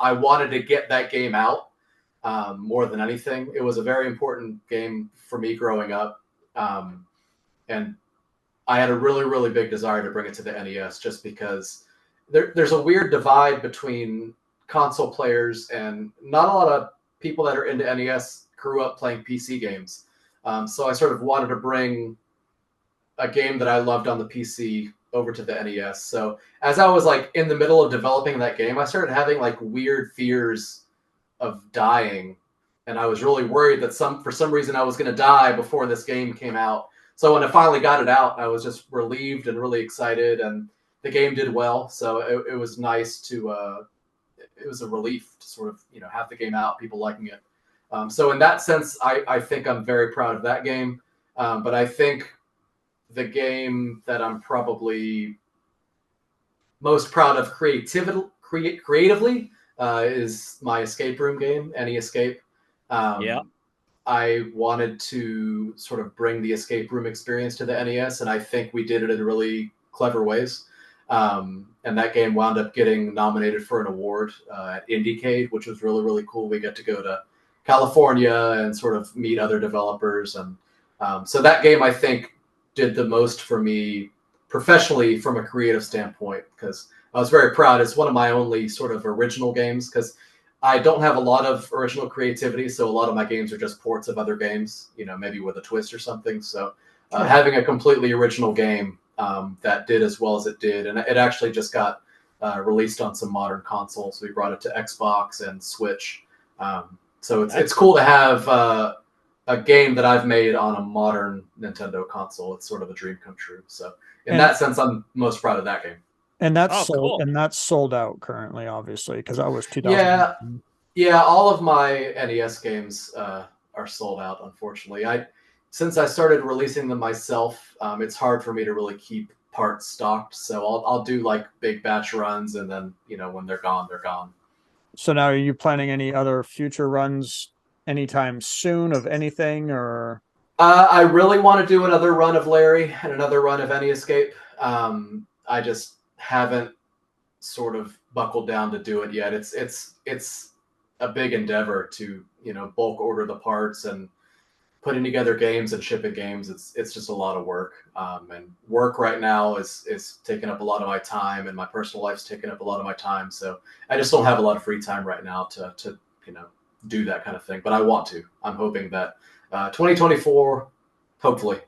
S3: wanted to get that game out more than anything. It was a very important game for me growing up, and I had a really, really big desire to bring it to the NES just because there's a weird divide between console players, and not a lot of people that are into NES grew up playing PC games. So I sort of wanted to bring a game that I loved on the PC over to the NES. So as I was like in the middle of developing that game, I started having like weird fears of dying. And I was really worried that for some reason I was going to die before this game came out. So when I finally got it out, I was just relieved and really excited, and the game did well. So it was nice to, it was a relief to sort of, have the game out, people liking it. So in that sense, I think I'm very proud of that game. But I think the game that I'm probably most proud of creatively is my escape room game, Any Escape.
S2: Yeah.
S3: I wanted to sort of bring the escape room experience to the NES, and I think we did it in really clever ways. And that game wound up getting nominated for an award at Indiecade, which was really, really cool. We got to go to California and sort of meet other developers. And so that game, I think, did the most for me professionally from a creative standpoint, because I was very proud. It's one of my only sort of original games, because I don't have a lot of original creativity, so a lot of my games are just ports of other games, maybe with a twist or something. So having a completely original game that did as well as it did, and it actually just got released on some modern consoles. We brought it to Xbox and Switch. So it's cool to have a game that I've made on a modern Nintendo console. It's sort of a dream come true. So in that sense, I'm most proud of that game.
S1: And that's sold,
S2: cool.
S1: and that's sold out currently, obviously, because that was 2000.
S3: Yeah. All of my NES games are sold out, unfortunately. Since I started releasing them myself, it's hard for me to really keep parts stocked. So I'll do like big batch runs, and then when they're gone, they're gone.
S1: So now, are you planning any other future runs anytime soon of anything, or?
S3: I really want to do another run of Larry and another run of Any Escape. I just haven't sort of buckled down to do it yet. It's a big endeavor to bulk order the parts and putting together games and shipping games. It's just a lot of work. And work right now is taking up a lot of my time, and my personal life's taking up a lot of my time. So I just don't have a lot of free time right now to do that kind of thing. But I want to. I'm hoping that 2024, hopefully.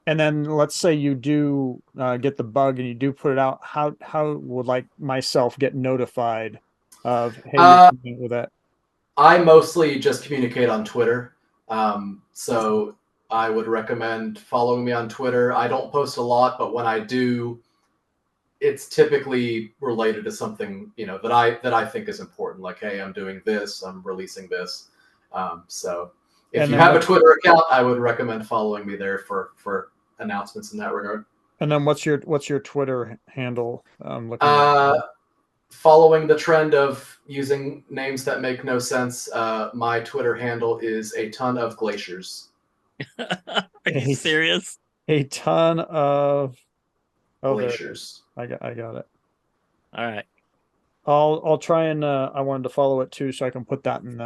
S1: And then let's say you do get the bug and you do put it out. How would like myself get notified of, hey, you're coming with that?
S3: I mostly just communicate on Twitter. So I would recommend following me on Twitter. I don't post a lot, but when I do, it's typically related to something that I think is important. Like, hey, I'm doing this, I'm releasing this. So if you have a Twitter account, I would recommend following me there for announcements in that regard.
S1: And then what's your Twitter handle?
S3: Following the trend of using names that make no sense, my Twitter handle is a ton of glaciers.
S2: Are you serious?
S1: A ton of Oh, there.
S3: glaciers.
S1: I got it.
S2: All right.
S1: I'll try and I wanted to follow it too, so I can put that in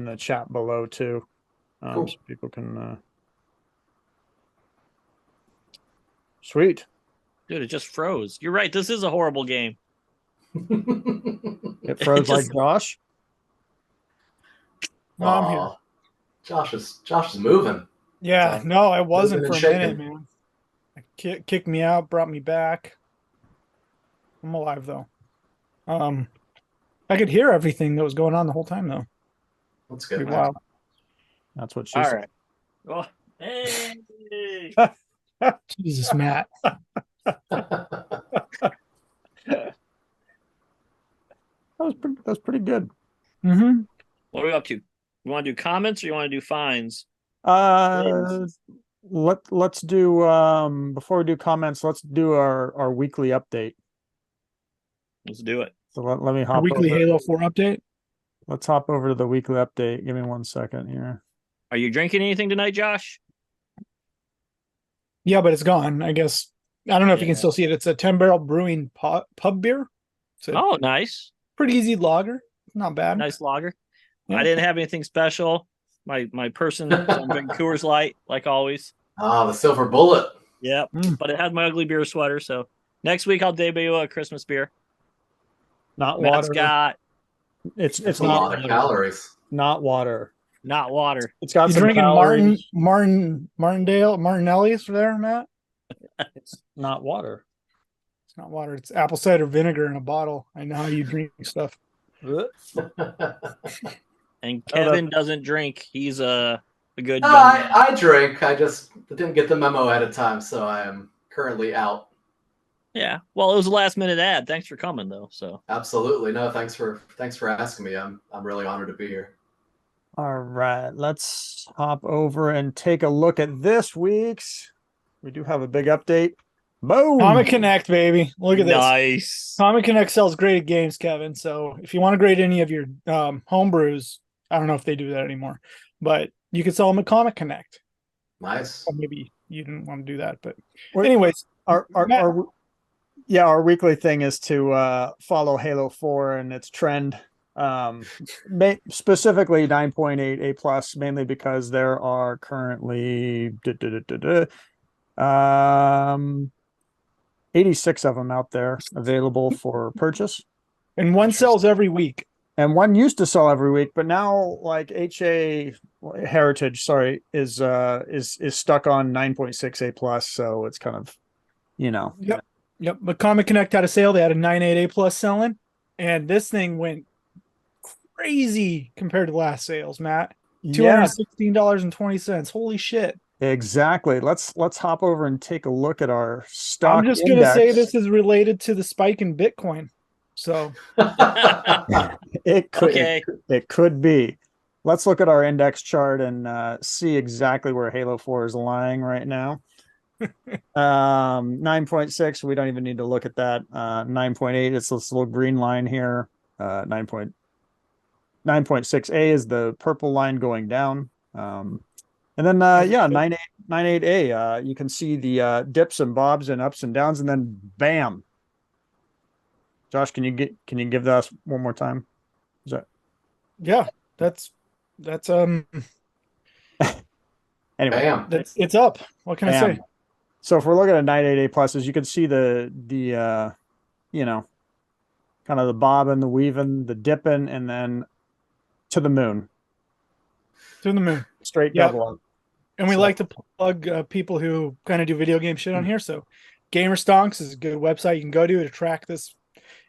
S1: the chat below too.
S3: Cool.
S1: So people can sweet.
S2: Dude, it just froze. You're right. This is a horrible game.
S1: It froze like
S2: just-
S1: Josh.
S4: No, I'm here.
S3: Aw, Josh is moving.
S4: Yeah,
S3: So,
S4: no, I wasn't
S3: moving
S4: for
S3: and
S4: a minute,
S3: shaking.
S4: man. Kicked me out, brought me back. I'm alive though. I could hear everything that was going on the whole time though.
S3: That's good,
S4: Pretty
S3: man.
S4: wild.
S1: That's what she
S2: All
S1: said.
S2: right. Oh, hey.
S4: Jesus, Matt.
S1: That was pretty good.
S4: Mm-hmm.
S2: What are we up to? You want to do comments or you want to do fines?
S1: Let's do before we do comments, let's do our weekly update.
S2: Let's do it.
S1: So let me
S4: A
S1: hop
S4: weekly
S1: over.
S4: Halo 4 update.
S1: Let's hop over to the weekly update. Give me 1 second here.
S2: Are you drinking anything tonight, Josh?
S4: Yeah, but it's gone. I guess I don't know if you can
S2: Yeah.
S4: still see it. It's a 10-barrel brewing pub beer. It's a
S2: Oh, nice.
S4: pretty easy lager. Not bad.
S2: Nice lager.
S4: Yeah.
S2: I didn't have anything special. My person, so I'm drinking Coors Light, like always.
S3: Ah, the silver bullet.
S2: Yep.
S4: Mm.
S2: But it had my ugly beer sweater. So next week I'll debut a Christmas beer.
S1: Not
S2: Matt's
S1: water.
S2: got
S1: It's
S3: It's a
S1: not
S3: lot of calories.
S1: not water.
S2: not water.
S1: It's got
S4: You
S1: some
S4: drinking
S1: calories.
S4: Martinelli's there, Matt?
S1: It's not water.
S4: It's not water. It's apple cider vinegar in a bottle. I know how you drink stuff.
S2: And Kevin doesn't drink. He's a good
S3: No,
S2: young man.
S3: I drink. I just didn't get the memo at a time, so I am currently out.
S2: Yeah. Well, it was a last minute ad. Thanks for coming though. So
S3: Absolutely. No, thanks for asking me. I'm really honored to be here.
S1: All right, let's hop over and take a look at this week's. We do have a big update. Boom!
S4: Comic Connect, baby. Look at this.
S2: nice.
S4: Comic Connect sells graded games, Kevin. So if you want to grade any of your home brews, I don't know if they do that anymore, but you can sell them at Comic Connect.
S3: Nice.
S4: Or maybe you didn't want to do that, but
S1: We're-
S4: anyways,
S1: our weekly thing is to follow Halo 4 and its trend. Specifically 9.8 A plus, mainly because there are currently 86 of them out there available for purchase.
S4: and one sells every week.
S1: And one used to sell every week, but now like Heritage, sorry, is stuck on 9.6 A plus, so it's kind of,
S4: Yep. But Comic Connect had a sale. They had a 9.8 A plus selling, and this thing went crazy compared to last sales, Matt.
S1: yeah,
S4: $216.20. Holy shit.
S1: exactly. Let's hop over and take a look at our stock
S4: I'm just
S1: index.
S4: gonna say this is related to the spike in Bitcoin. So
S1: It could
S2: Okay.
S1: it could be. Let's look at our index chart and see exactly where Halo 4 is lying right now. 9.6, we don't even need to look at that. 9.8, it's this little green line here. 9.6A is the purple line going down. And then 9.8A, you can see the dips and bobs and ups and downs, and then bam. Josh, can you give that one more time? Is that
S4: yeah, that's
S1: anyway?
S3: Bam.
S4: it's up. What can I
S1: Bam.
S4: say?
S1: So if we're looking at 9.8A pluses, you can see the kind of the bobbing, the weaving, the dipping, and then to the moon,
S4: To the moon.
S1: straight
S4: Yep.
S1: double up.
S4: And we
S1: So-
S4: like to plug people who kind of do video game shit on here. So Gamer Stonks is a good website you can go to track this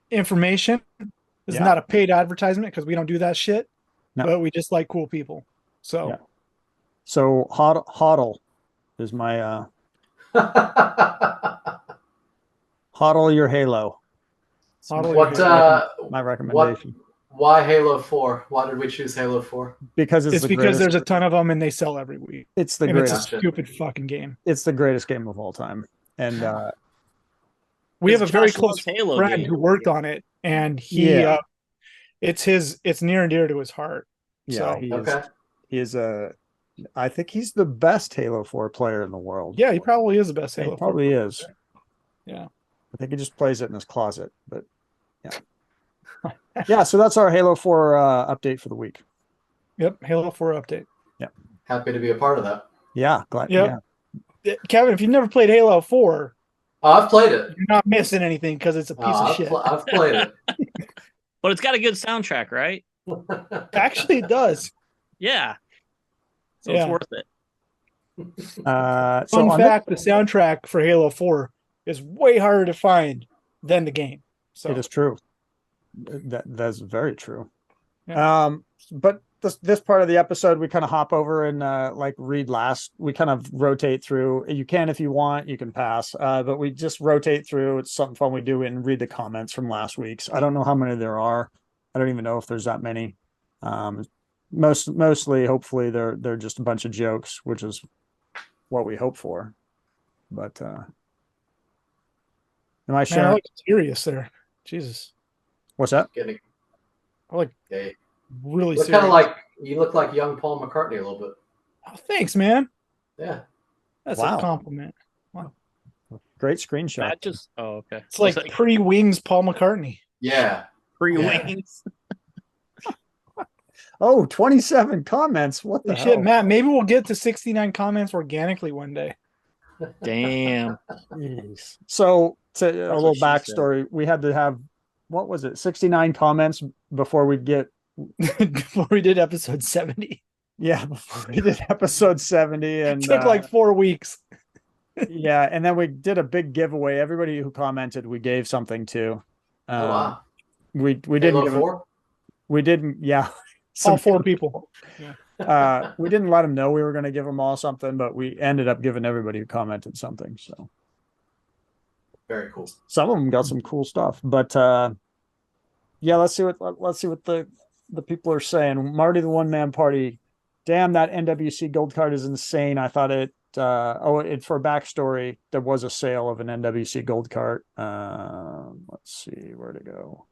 S4: information. This is
S1: Yeah.
S4: not a paid advertisement because we don't do that shit,
S1: No.
S4: but we just like cool people. So
S1: Yeah. So hodl is my hodl your Halo.
S4: Hodl
S3: What
S1: My recommendation.
S3: why Halo 4? Why did we choose Halo 4?
S1: Because
S4: it's
S1: the
S4: because
S1: greatest,
S4: there's a ton of them and they sell every week.
S1: it's the
S4: And
S1: greatest
S4: it's a stupid fucking game.
S1: it's the greatest game of all time. And
S4: We have a
S2: Because
S4: very
S2: Josh
S4: close
S2: loves Halo
S4: friend
S2: games.
S4: who worked on it, and he
S1: Yeah.
S4: it's near and dear to his heart.
S1: yeah,
S4: So
S3: Okay.
S1: I think he's the best Halo 4 player in the world.
S4: yeah, he probably is the best
S1: He
S4: Halo.
S1: probably is.
S4: Yeah.
S1: I think he just plays it in his closet, but yeah. Yeah, so that's our Halo 4 update for the week.
S4: Yep. Halo 4 update.
S3: Happy to be a part of that.
S1: Yeah, glad.
S4: Yep.
S1: Yeah.
S4: Kevin, if you've never played Halo 4,
S3: Oh, I've played it.
S4: you're not missing anything because it's a piece of shit.
S3: I've played it.
S2: But it's got a good soundtrack, right?
S4: Actually, it does.
S2: Yeah. So
S4: Yeah.
S2: it's worth it.
S1: So
S4: Fun fact: the soundtrack for Halo 4 is way harder to find than the game. So
S1: it is true. That's very true.
S4: Yeah.
S1: But this part of the episode, we kind of hop over and like read last. We kind of rotate through. You can, if you want, you can pass. But we just rotate through. It's something fun we do and read the comments from last week's. I don't know how many there are. I don't even know if there's that many. Mostly, hopefully, they're just a bunch of jokes, which is what we hope for. But am I
S4: man,
S1: sharing?
S4: I like serious there. Jesus,
S1: What's that?
S3: Getting,
S4: I like
S3: yeah,
S4: really
S3: look
S4: serious.
S3: kind of like you look like young Paul McCartney a little bit.
S4: Oh, thanks, man.
S3: Yeah.
S4: That's
S1: Wow.
S4: a compliment.
S1: Great screenshot.
S2: That just okay.
S4: It's like pre-Wings Paul McCartney.
S3: Yeah.
S2: pre-wings.
S1: Oh, 27 comments. What the
S4: Holy shit,
S1: hell?
S4: Matt. Maybe we'll get to 69 comments organically one day.
S2: Damn.
S1: Jeez. So to a
S2: That's
S1: little
S2: what she said.
S1: backstory, we had to have, what was it, 69 comments before we'd get,
S4: Before we did episode 70.
S1: yeah, before we did episode 70. And
S4: It took like 4 weeks.
S1: yeah, and then we did a big giveaway. Everybody who commented, we gave something to.
S3: Oh wow.
S1: We didn't
S3: Halo
S1: give them,
S3: 4?
S1: we didn't, yeah.
S4: All 4 people.
S1: We didn't let them know we were going to give them all something, but we ended up giving everybody who commented something. So
S3: Very cool.
S1: some of them got some cool stuff, but yeah, let's see what the people are saying. Marty, the one man party. Damn, that NWC gold card is insane. I thought it. For backstory, there was a sale of an NWC gold card. Let's see where to go.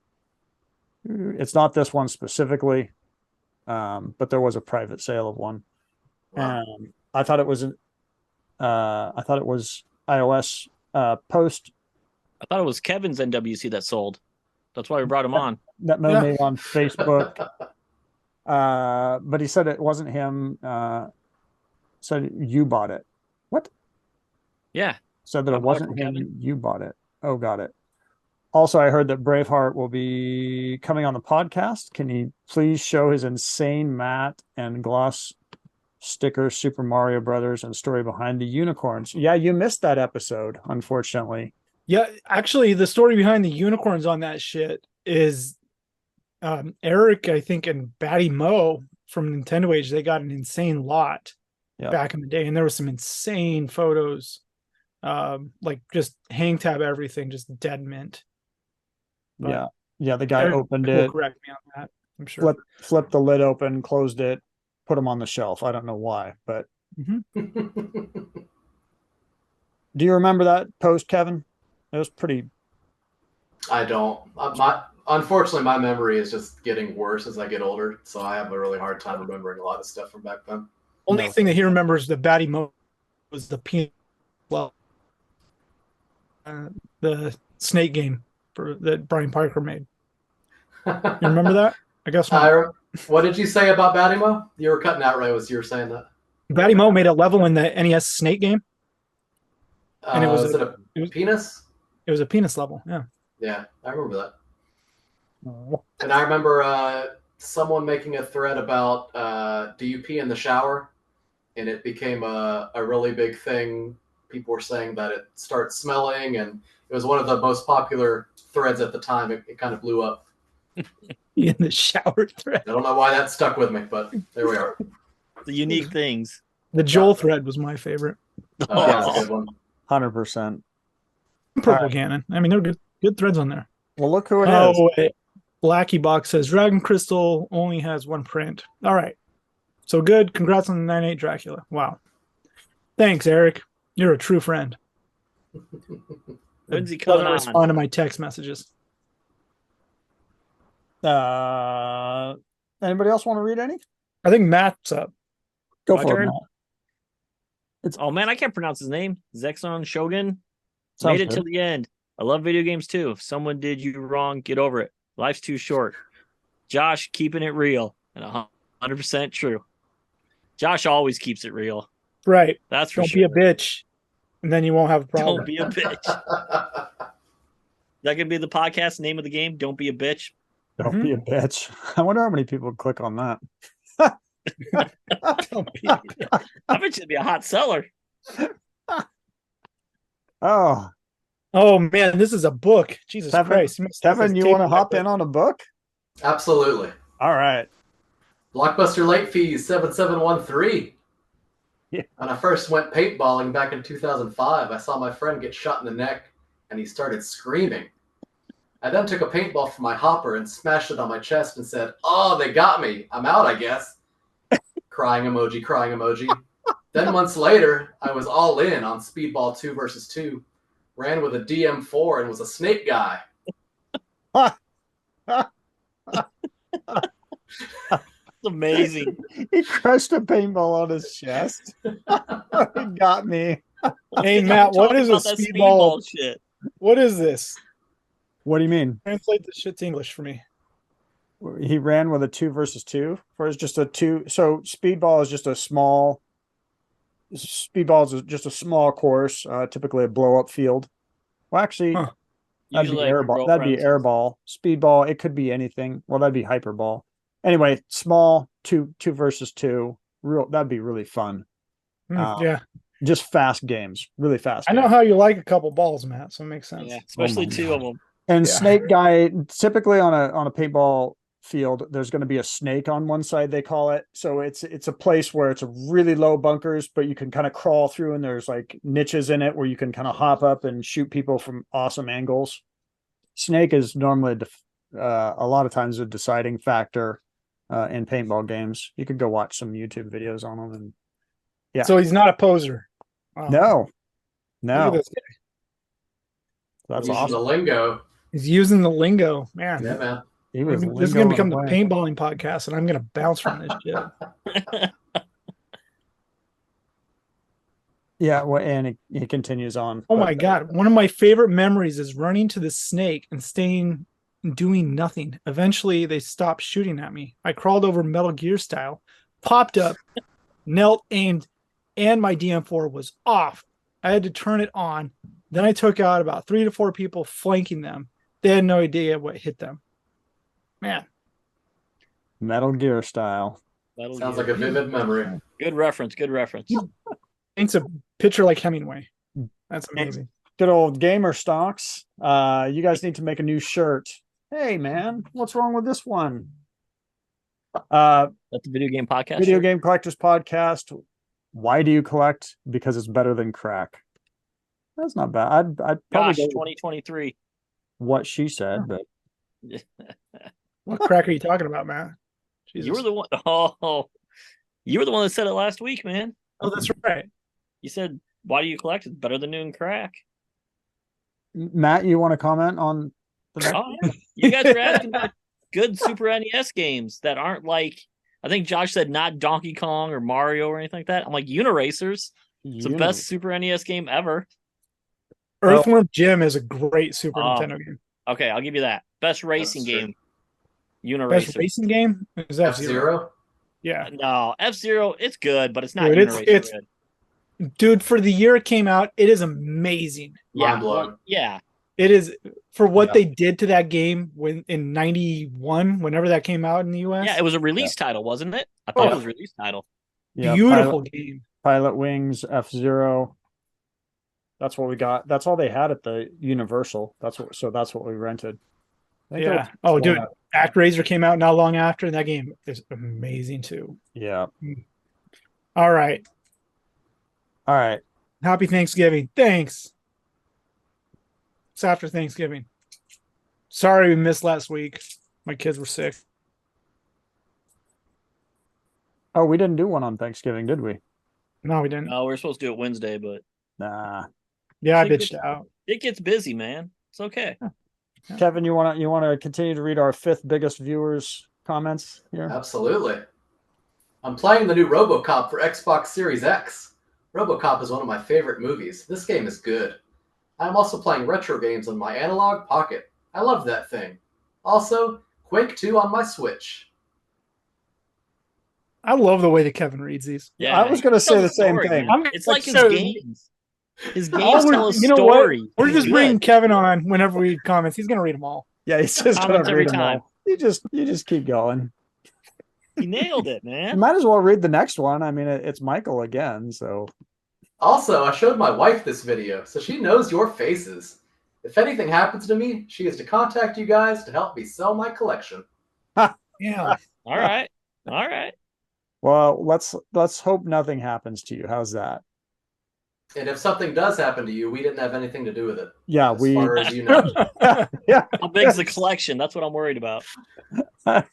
S1: It's not this one specifically, but there was a private sale of one.
S3: Wow.
S1: I thought it was iOS post
S2: I thought it was Kevin's NWC that sold. That's why we brought him on.
S1: that Mo made on Facebook. But he said it wasn't him. Said you bought it. What?
S2: Yeah.
S1: Said that
S2: I
S1: it
S2: bought it
S1: wasn't
S2: from
S1: him.
S2: Kevin.
S1: You bought it. Oh, got it. Also, I heard that Braveheart will be coming on the podcast. Can he please show his insane matte and gloss sticker, Super Mario Brothers, and story behind the unicorns? Yeah, you missed that episode, unfortunately.
S4: Yeah, actually, the story behind the unicorns on that shit is Eric, I think, and Batty Mo from Nintendoage, they got an insane lot back in the day, and there was some insane photos, like just hang tab everything, just dead mint. But
S1: yeah. The guy
S4: Eric
S1: opened
S4: will
S1: it,
S4: correct me on that. I'm sure.
S1: flipped the lid open, closed it, put them on the shelf. I don't know why, but do you remember that post, Kevin? It was pretty.
S3: I don't. Unfortunately, my memory is just getting worse as I get older, so I have a really hard time remembering a lot of stuff from back then.
S4: Only thing that he remembers the Batty Mo was the peanut. Well, the snake game that Brian Parker made. You remember that? I guess not.
S3: What did you say about Batimo? You were cutting out right as you were saying that.
S4: Batty Mo made a level in the NES snake game, and it was
S3: a penis?
S4: It was a penis level. Yeah.
S3: Yeah, I remember that. And I remember someone making a thread about do you pee in the shower? And it became a really big thing. People were saying that it starts smelling, and it was one of the most popular threads at the time. It kind of blew up.
S4: In the shower thread.
S3: I don't know why that stuck with me, but there we are.
S2: The unique things.
S4: The Joel thread was my favorite.
S3: Oh, that's a good one.
S1: 100%.
S4: Purple Cannon. I mean, there were good threads on there.
S1: Well, look who it is.
S4: Wait. Blacky Box says Dragon Crystal only has one print. All right. So good. Congrats on the 9.8 Dracula. Wow. Thanks, Eric. You're a true friend.
S2: When's he coming
S4: Doesn't
S2: on?
S4: respond to my text messages.
S1: Anybody else want to read any?
S4: I think Matt's up.
S1: Go
S2: My
S1: for it,
S2: turn?
S1: Matt.
S2: Oh man, I can't pronounce his name. Zexon Shogun.
S1: Sounds
S2: Made it
S1: good.
S2: to the end. I love video games too. If someone did you wrong, get over it. Life's too short. Josh keeping it real and 100% true. Josh always keeps it real.
S4: Right.
S2: That's for
S4: Don't
S2: sure.
S4: be a bitch, and then you won't have a problem.
S2: Don't be a bitch. That could be the podcast name of the game. Don't be a bitch.
S1: Don't be a bitch. I wonder how many people would click on that.
S4: Don't be a bitch.
S2: I bet you'd be a hot seller.
S1: Oh,
S4: Oh man, this is a book. Jesus
S1: Kevin-
S4: Christ.
S1: Kevin, you want to hop in on a book?
S3: Absolutely.
S1: All right.
S3: Blockbuster late fees 7713.
S1: Yeah.
S3: When I first went paintballing back in 2005, I saw my friend get shot in the neck and he started screaming. I then took a paintball from my hopper and smashed it on my chest and said, "Oh, they got me. I'm out, I guess." Crying emoji, crying emoji. Then months later, I was all in on Speedball 2 versus 2, ran with a DM4 and was a snake guy.
S2: It's amazing.
S1: He crushed a paintball on his chest. He got me.
S4: Hey,
S2: Let's
S4: Matt, what
S2: talk
S4: is a
S2: about that
S4: speedball?
S2: shit?
S4: What is this?
S1: What do you mean?
S4: Translate this shit to English for me.
S1: He ran with a 2 versus 2, or is just a 2. So speedball is just a small. Speedball is just a small course, typically a blow up field. Well, actually,
S4: Huh.
S1: that'd be
S2: Usually, like,
S1: airball. That'd be
S2: girlfriends.
S1: airball. Speedball, it could be anything. Well, that'd be hyperball. Anyway, small 2 versus 2. That'd be really fun.
S4: Yeah.
S1: Just fast games, really fast.
S4: I know
S1: games.
S4: how you like a couple balls, Matt, so it makes sense.
S2: Yeah, especially
S1: my
S2: two
S1: God.
S2: of them.
S1: And
S4: Yeah.
S1: snake guy, typically on a paintball field, there's going to be a snake on one side, they call it. So it's a place where it's a really low bunkers, but you can kind of crawl through, and there's like niches in it where you can kind of hop up and shoot people from awesome angles. Snake is normally a lot of times a deciding factor in paintball games. You could go watch some YouTube videos on them. And yeah.
S4: So he's not a poser. Wow.
S1: no,
S4: Look
S1: no,
S4: at this guy.
S1: that's
S3: Using the
S1: awesome.
S3: lingo.
S4: He's using the lingo. Man,
S3: Yeah, man.
S1: He was
S4: this is going to become the
S1: lingoing away.
S4: paintballing podcast, and I'm going to bounce from this shit.
S1: Yeah, well, and he continues on.
S4: Oh
S1: but-
S4: my God. One of my favorite memories is running to the snake and staying and doing nothing. Eventually, they stopped shooting at me. I crawled over Metal Gear style, popped up, knelt, aimed, and my DM4 was off. I had to turn it on. Then I took out about 3 to 4 people flanking them. They had no idea what hit them. Man,
S1: Metal Gear style.
S2: That'll
S3: Sounds
S2: get
S3: like a vivid memory.
S2: good reference. Good reference.
S4: paints a picture like Hemingway. That's amazing.
S1: Good old gamer stocks. You guys need to make a new shirt. Hey man, what's wrong with this one?
S2: That's the video game podcast.
S1: Video
S2: shirt?
S1: Game Collectors Podcast. Why do you collect? Because it's better than crack. That's not bad. I'd probably
S2: Gosh,
S1: go with
S2: 2023.
S1: what she said, but
S4: What crack are you talking about, Matt? Jesus.
S2: You were the one. Oh, you were the one that said it last week, man.
S4: Oh, that's right.
S2: You said, "Why do you collect? It's better than doing crack."
S1: Matt, you want to comment on the next?
S2: Oh, yeah. You guys are asking about good Super NES games that aren't like. I think Josh said not Donkey Kong or Mario or anything like that. I'm like Uniracers. It's the best Super NES game ever.
S4: Earthworm Jim is a great Super
S2: Oh.
S4: Nintendo game.
S2: Okay, I'll give you that. Best racing
S3: That's true.
S2: game.
S4: Best
S2: Uniracer.
S4: racing game is F-Zero.
S3: F-Zero?
S4: Yeah,
S2: No, F-Zero, it's good, but it's not
S4: Dude,
S2: Uniracer
S4: it's-
S2: good.
S4: dude. For the year it came out, it is amazing.
S2: Yeah,
S3: Mind-blowing.
S2: well, yeah.
S4: It is for what
S3: Yeah.
S4: they did to that game when in '91, whenever that came out in the US.
S2: Yeah, it was a release title, wasn't it? I thought
S4: Oh.
S2: it was a release title.
S1: Yeah,
S4: Beautiful game.
S1: Pilot Wings, F-Zero. That's what we got. That's all they had at the Universal. That's what we rented. I think
S4: Yeah.
S1: that's-
S4: Oh, dude, ActRaiser came out not long after, and that game is amazing too.
S1: Yeah.
S4: All right.
S1: All right.
S4: Happy Thanksgiving. Thanks. It's after Thanksgiving. Sorry we missed last week. My kids were sick.
S1: Oh, we didn't do one on Thanksgiving, did we?
S4: No, we didn't.
S2: No, we were supposed to do it Wednesday, but
S1: Nah.
S4: Yeah, I
S2: Think
S4: bitched out.
S2: it gets busy, man. It's okay.
S1: Kevin, you wanna continue to read our 5th biggest viewers comments here?
S3: Absolutely. I'm playing the new RoboCop for Xbox Series X. RoboCop is one of my favorite movies. This game is good. I'm also playing retro games on my analog pocket. I love that thing. Also, Quake 2 on my Switch.
S4: I love the way that Kevin reads these.
S2: Yeah,
S1: I was going to
S2: he tells
S1: say
S2: a
S1: the same
S2: story,
S1: thing.
S2: man. It's like his
S4: so-
S2: games. His
S4: All
S2: games tell a
S4: you know what?
S2: story.
S4: We're
S2: He's
S4: just
S2: good.
S4: bringing Kevin on whenever we comments. He's gonna read them all.
S1: Yeah, he's just going
S2: Comments
S1: to
S2: every
S1: read them
S2: time.
S1: all. You just keep going.
S2: He nailed it,
S1: You
S2: man.
S1: might as well read the next one. I mean, it's Michael again, so.
S3: Also, I showed my wife this video, so she knows your faces. If anything happens to me, she is to contact you guys to help me sell my collection.
S4: Yeah.
S2: All right. All right.
S1: Well, let's hope nothing happens to you. How's that?
S3: And if something does happen to you, we didn't have anything to do with it.
S1: Yeah,
S3: As far as you know.
S1: yeah.
S2: How big's the collection? That's what I'm worried about.
S1: I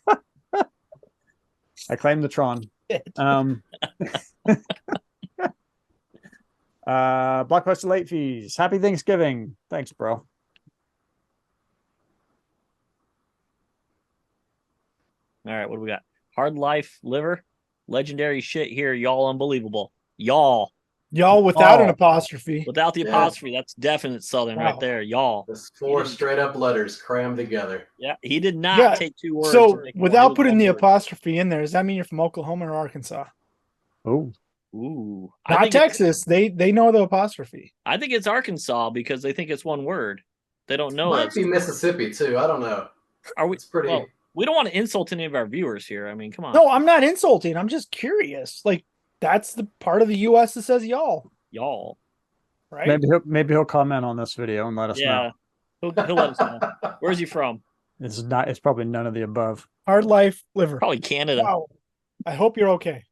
S1: claim the Tron. Blockbuster late fees. Happy Thanksgiving. Thanks, bro.
S2: All right, what do we got? Hard Life Liver. Legendary shit here, y'all. Unbelievable. Y'all.
S4: Y'all without an
S1: Oh.
S4: apostrophe.
S2: Without the
S3: Yeah.
S2: apostrophe, that's definite Southern right
S4: Wow.
S2: there. Y'all.
S3: Just 4 straight up letters crammed together.
S2: Yeah, he did not
S4: Yeah,
S2: take 2 words.
S4: So
S2: to make one. It
S4: without
S2: was
S4: putting
S2: one
S4: the
S2: word.
S4: apostrophe in there, does that mean you're from Oklahoma or Arkansas?
S1: Oh,
S2: Ooh.
S4: Not
S2: think it's-
S4: Texas. They know the apostrophe.
S2: I think it's Arkansas because they think it's one word. They don't know
S3: Might
S2: that's
S3: be Mississippi too. I don't know.
S2: Are we
S3: It's pretty.
S2: well, we don't want to insult any of our viewers here. I mean, come on.
S4: No, I'm not insulting. I'm just curious. Like that's the part of the U.S. that says y'all,
S2: Y'all.
S4: right?
S1: maybe he'll comment on this video and let us
S2: Yeah.
S1: know.
S2: He'll let us know. Where's he from?
S1: It's probably none of the above.
S4: Hard Life Liver.
S2: Probably Canada.
S4: Wow. I hope you're okay.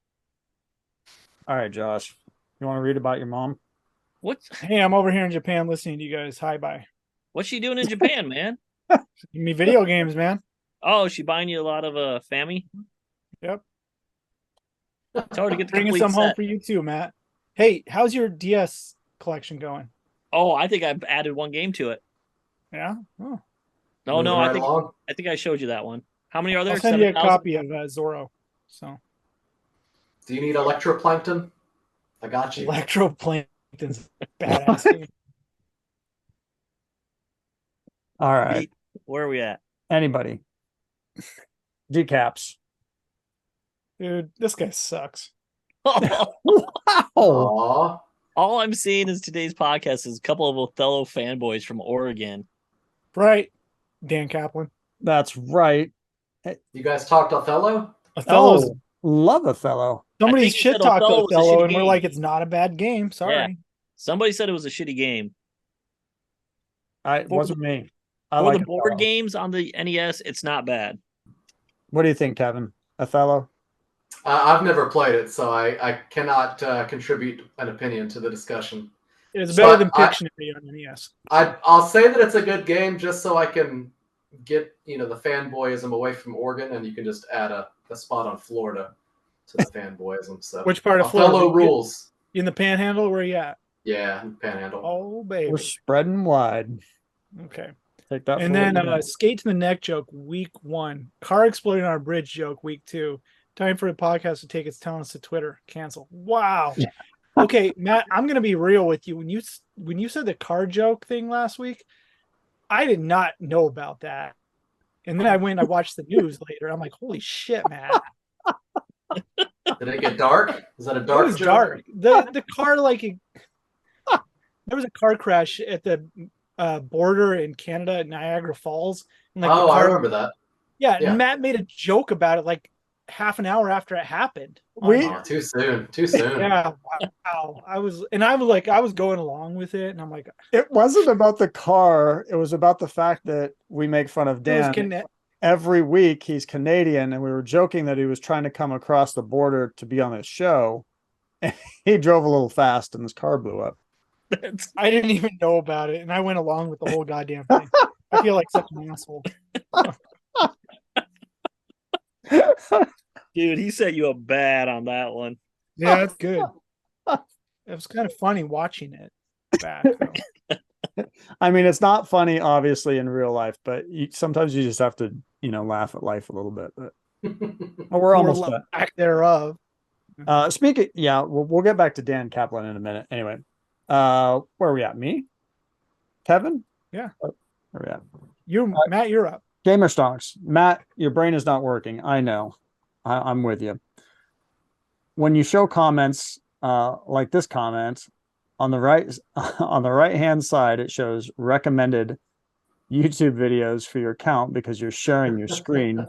S1: All right, Josh. You want to read about your mom?
S2: What's
S4: Hey, I'm over here in Japan listening to you guys. Hi, bye.
S2: what's she doing in Japan, man?
S4: Give me video games, man.
S2: Oh, is she buying you a lot of Fammy?
S4: Yep.
S2: Tell her to get the
S4: Bringing
S2: complete
S4: some home
S2: set.
S4: for you too, Matt. Hey, how's your DS collection going?
S2: Oh, I think I've added one game to it.
S4: Yeah. Oh.
S2: No,
S3: Moving
S2: no,
S3: right along.
S2: I think I showed you that one. How many are there?
S4: I'll send you a
S2: 7,000?
S4: copy of Zorro. So
S3: Do you need electroplankton? I got you.
S4: Electroplankton's a badass game.
S1: All right.
S2: Where are we at?
S1: Anybody? Decaps.
S4: Dude, this guy sucks.
S1: Wow.
S3: Aw.
S2: All I'm seeing is today's podcast is a couple of Othello fanboys from Oregon.
S4: Right? Dan Kaplan.
S1: That's right.
S3: You guys talked Othello?
S4: Othello's
S1: Love Othello.
S4: somebody
S2: think he
S4: shit
S2: said
S4: talked
S2: Othello was a
S4: Othello,
S2: shitty
S4: and we're
S2: game.
S4: like, it's not a bad game. Sorry.
S2: Somebody said it was a shitty game.
S1: It wasn't me. I
S2: For
S1: like
S2: the board
S1: Othello.
S2: games on the NES, it's not bad.
S1: What do you think, Kevin? Othello?
S3: I've never played it, so I cannot contribute an opinion to the discussion.
S4: It's
S3: So
S4: better than
S3: I-
S4: Pictionary on NES.
S3: I'll say that it's a good game just so I can get the fanboyism away from Oregon, and you can just add a spot on Florida to the fanboyism. So
S4: Which part of
S3: Othello
S4: Florida?
S3: rules.
S4: In the Panhandle? Where you at?
S3: Yeah, Panhandle.
S4: Oh, baby.
S1: We're spreading wide.
S4: Okay.
S1: Take that.
S4: And
S1: for
S4: then
S1: what you know.
S4: skate to the neck joke week 1. Car exploding on a bridge joke week 2. Time for the podcast to take its talents to Twitter. Cancel. Wow. Okay, Matt, I'm gonna be real with you. When you said the car joke thing last week, I did not know about that. And then I went and I watched the news later. I'm like, holy shit, Matt.
S3: Did it get dark? Is that a
S4: It
S3: dark
S4: was
S3: joke?
S4: dark. The car there was a car crash at the border in Canada at Niagara Falls. And, like, the
S3: Oh, I
S4: car,
S3: remember that.
S4: yeah,
S3: Yeah.
S4: and Matt made a joke about it like half an hour after it happened.
S3: Oh, too soon. Too soon.
S4: Yeah, wow. I was going along with it, and I'm like,
S1: It wasn't about the car. It was about the fact that we make fun of
S4: it was
S1: Dan. Every week he's Canadian, and we were joking that he was trying to come across the border to be on this show. And he drove a little fast, and his car blew up.
S4: I didn't even know about it, and I went along with the whole goddamn thing. I feel like such an asshole.
S2: Dude, he set you up bad on that one.
S4: Yeah, that's good. It was kind of funny watching it back. Though.
S1: I mean, it's not funny, obviously, in real life, but sometimes you just have to, laugh at life a little bit. But we're almost done.
S4: Back thereof.
S1: We'll get back to Dan Kaplan in a minute. Anyway, where are we at? Me? Kevin?
S4: Yeah.
S1: Oh, where we at?
S4: Matt, you're up.
S1: Gamer Stocks. Matt, your brain is not working. I know. I'm with you. When you show comments like this comment on the right on the right hand side, it shows recommended YouTube videos for your account because you're sharing your screen.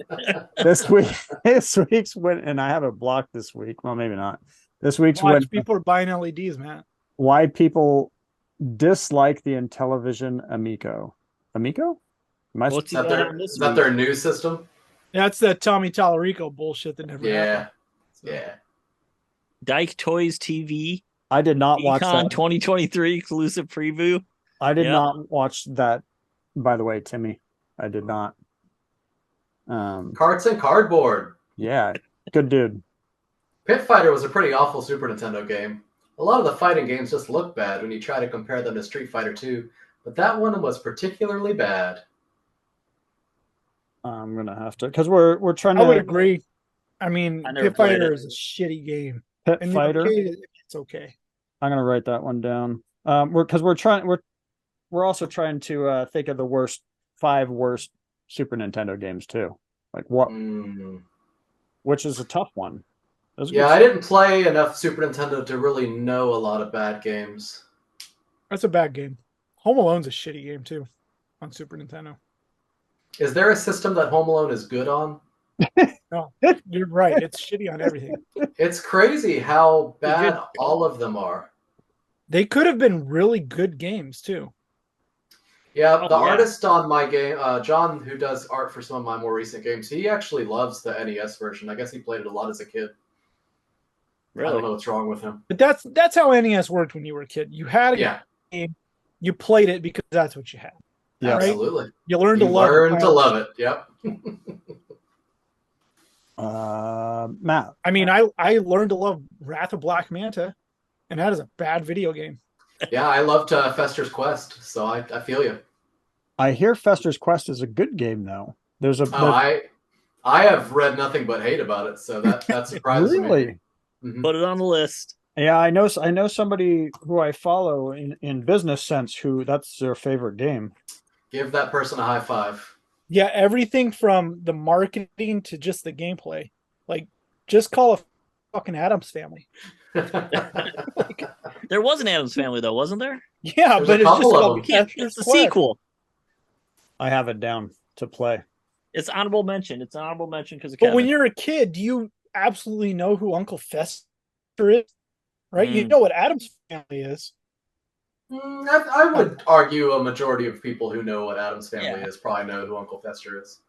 S1: This week's win, and I have it blocked this week. Well, maybe not. This week's win.
S4: People are buying LEDs, Matt.
S1: Why people dislike the Intellivision Amico? Amico?
S2: What's
S3: is that their new system?
S4: That's that Tommy Tallarico bullshit that never happened.
S3: Yeah.
S2: Dyke Toys TV.
S1: I did not watch that
S2: 2023 exclusive preview.
S1: I did not watch that. By the way, Timmy, I did not.
S3: Carts and Cardboard.
S1: Yeah, good dude.
S3: Pit Fighter was a pretty awful Super Nintendo game. A lot of the fighting games just look bad when you try to compare them to Street Fighter 2, but that one was particularly bad.
S1: I'm gonna have to because we're trying to.
S4: I would agree. I mean, Pit Fighter
S2: it.
S4: is a shitty game.
S1: Pit Fighter.
S4: It's okay.
S1: I'm gonna write that one down. We're also trying to think of the 5 worst Super Nintendo games too. Like what? Which is a tough one.
S3: Yeah, I didn't play enough Super Nintendo to really know a lot of bad games.
S4: That's a bad game. Home Alone's a shitty game too on Super Nintendo.
S3: Is there a system that Home Alone is good on?
S4: No, you're right. It's shitty on everything.
S3: It's crazy how bad all of them are.
S4: They could have been really good games too.
S3: Yeah, the artist on my game, John, who does art for some of my more recent games, he actually loves the NES version. I guess he played it a lot as a kid. Really? I don't know what's wrong with him.
S4: But that's how NES worked when you were a kid. You had a game, you played it because that's what you had.
S3: Yeah, right? Absolutely.
S4: You learned to love it.
S3: Learned to love it. Yep.
S1: Matt.
S4: I mean, I learned to love Wrath of Black Manta, and that is a bad video game.
S3: Yeah, I loved Fester's Quest, so I feel you.
S1: I hear Fester's Quest is a good game, though.
S3: I have read nothing but hate about it, so that surprises
S1: me.
S3: Mm-hmm.
S2: Put it on the list.
S1: Yeah, I know somebody who I follow in business sense who that's their favorite game.
S3: Give that person a high five.
S4: Yeah, everything from the marketing to just the gameplay. Like, just call a fucking Addams Family.
S2: There was an Addams Family, though, wasn't there?
S4: Yeah, but it's just called
S2: it's the sequel.
S1: I have it down to play.
S2: It's honorable mention. It's an honorable mention because of
S4: But
S2: Kevin.
S4: when you're a kid, do you absolutely know who Uncle Fester is? Right? You know what Addams Family is.
S3: I would argue a majority of people who know what Addams Family is probably know who Uncle Fester is.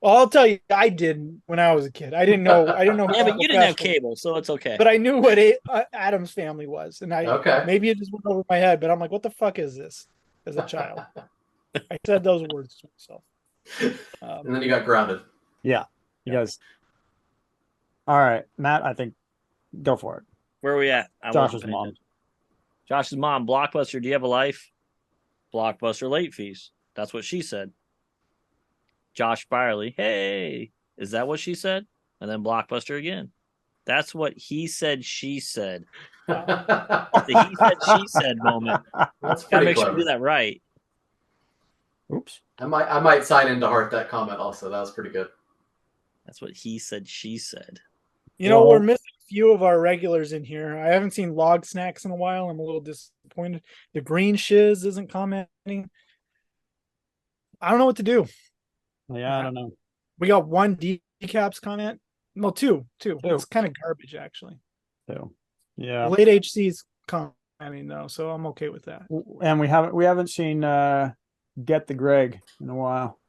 S4: Well, I'll tell you, I didn't when I was a kid. I didn't know.
S2: Yeah, but you didn't have cable, so it's okay.
S4: But I knew what Addams Family was, and maybe it just went over my head. But I'm like, what the fuck is this? As a child, I said those words to myself.
S3: And then you got grounded.
S1: Yeah, you guys. All right, Matt. I think go for it.
S2: Where are we at?
S1: Josh's mom.
S2: Josh's mom. Blockbuster. Do you have a life? Blockbuster late fees. That's what she said. Josh Byerly, hey, is that what she said? And then Blockbuster again. That's what he said, she said. The he said, she said moment.
S3: That's
S2: gotta make
S3: clever.
S2: sure we do that right.
S1: Oops.
S3: I might sign in to heart that comment also. That was pretty good.
S2: That's what he said, she said.
S4: You know, we're missing a few of our regulars in here. I haven't seen Log Snacks in a while. I'm a little disappointed. The Green Shiz isn't commenting. I don't know what to do.
S1: Yeah, I don't know.
S4: We got one decaps comment. No, two. It's kind of garbage, actually.
S1: Two. Yeah.
S4: Late HC's commenting though, so I'm okay with that.
S1: And we haven't seen Get the Greg in a while.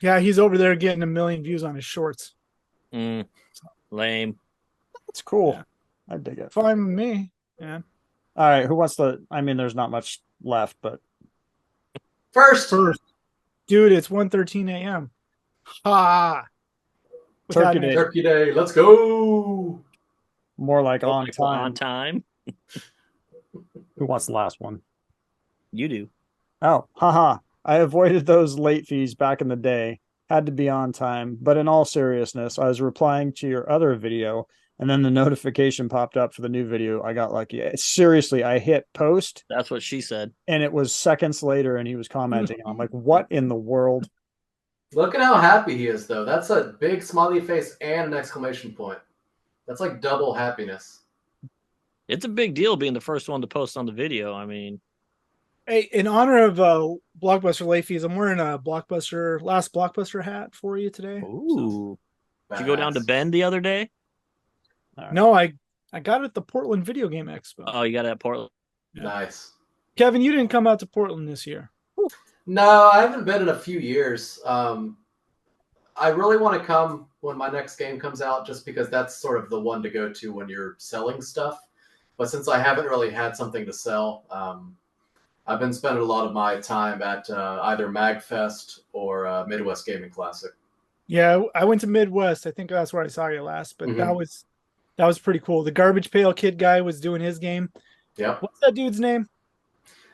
S4: Yeah, he's over there getting 1 million views on his shorts.
S2: Lame.
S1: That's cool.
S4: Yeah.
S1: I dig it.
S4: Fine with me. Yeah.
S1: All right. Who wants the? I mean, there's not much left, but
S3: first.
S4: Dude, it's 1:13 a.m. Ha!
S3: Turkey Day. Let's go.
S1: More like on time.
S2: On time.
S1: Who wants the last one?
S2: You do.
S1: Oh, haha. I avoided those late fees back in the day. Had to be on time. But in all seriousness, I was replying to your other video and then the notification popped up for the new video. I got lucky. Seriously, I hit post.
S2: That's what she said.
S1: And it was seconds later, and he was commenting. I'm like, what in the world?
S3: Look at how happy he is, though. That's a big smiley face and an exclamation point. That's like double happiness.
S2: It's a big deal being the first one to post on the video. I mean,
S4: hey, in honor of Blockbuster late fees, I'm wearing a last Blockbuster hat for you today.
S2: ooh. Did you go down to Bend the other day?
S1: Right.
S4: No, I got it at the Portland Video Game Expo.
S2: Oh, you got it at Portland.
S4: Yeah.
S3: Nice.
S4: Kevin, you didn't come out to Portland this year.
S3: No, I haven't been in a few years. I really want to come when my next game comes out, just because that's sort of the one to go to when you're selling stuff. But since I haven't really had something to sell, I've been spending a lot of my time at either MagFest or Midwest Gaming Classic.
S4: Yeah, I went to Midwest. I think that's where I saw you last, but
S3: Mhm.
S4: that was pretty cool. The Garbage Pail Kid guy was doing his game.
S3: Yep.
S4: What's that dude's name?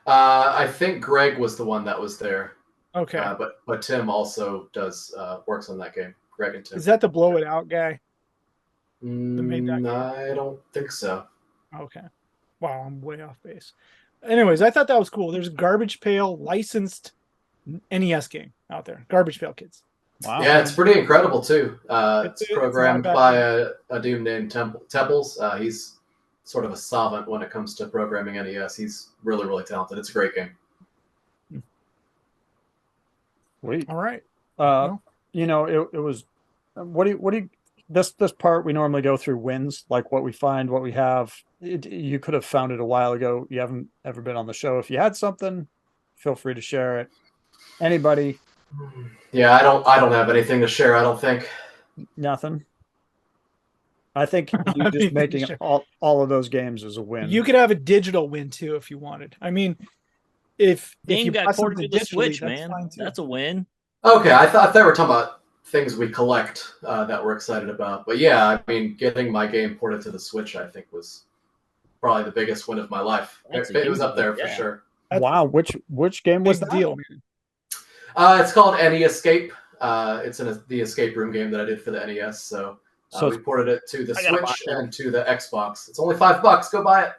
S3: I think Greg was the one that was there.
S4: Okay.
S3: But Tim also does works on that game. Greg and Tim.
S4: Is that the Blow It Out guy? made that game?
S3: I don't think so.
S4: Okay. Wow, I'm way off base. Anyways, I thought that was cool. There's a Garbage Pail licensed NES game out there. Garbage Pail Kids.
S1: Wow.
S3: Yeah, it's pretty incredible too. It's
S4: It's
S3: programmed
S4: not
S3: by
S4: bad.
S3: a dude named Temples. He's sort of a savant when it comes to programming NES. He's really, really talented. It's a great game.
S1: Sweet.
S4: All right.
S1: You know, it was. What do you? This part we normally go through wins, like what we find, what we have. You could have found it a while ago. You haven't ever been on the show. If you had something, feel free to share it. Anybody?
S3: Yeah, I don't have anything to share. I don't think.
S1: Nothing. I think you just making all of those games is a win.
S4: You could have a digital win too if you wanted. I mean, if
S2: Game
S4: you
S2: got
S4: bought
S2: ported to
S4: something
S2: the
S4: digitally,
S2: Switch,
S4: that's
S2: man.
S4: fine, too.
S2: That's a win.
S3: Okay, I thought they were talking about things we collect that we're excited about. But yeah, I mean, getting my game ported to the Switch, I think, was probably the biggest win of my life.
S2: That's a
S3: It was
S2: huge
S3: up there
S2: one,
S3: for
S2: yeah.
S3: sure.
S1: Wow, which game was
S4: Big
S1: that?
S4: deal, man.
S3: It's called Any Escape. It's the escape room game that I did for the NES. So
S1: So
S3: we ported it to the
S2: I gotta buy
S3: Switch
S2: it.
S3: and to the Xbox. It's only $5. Go buy it.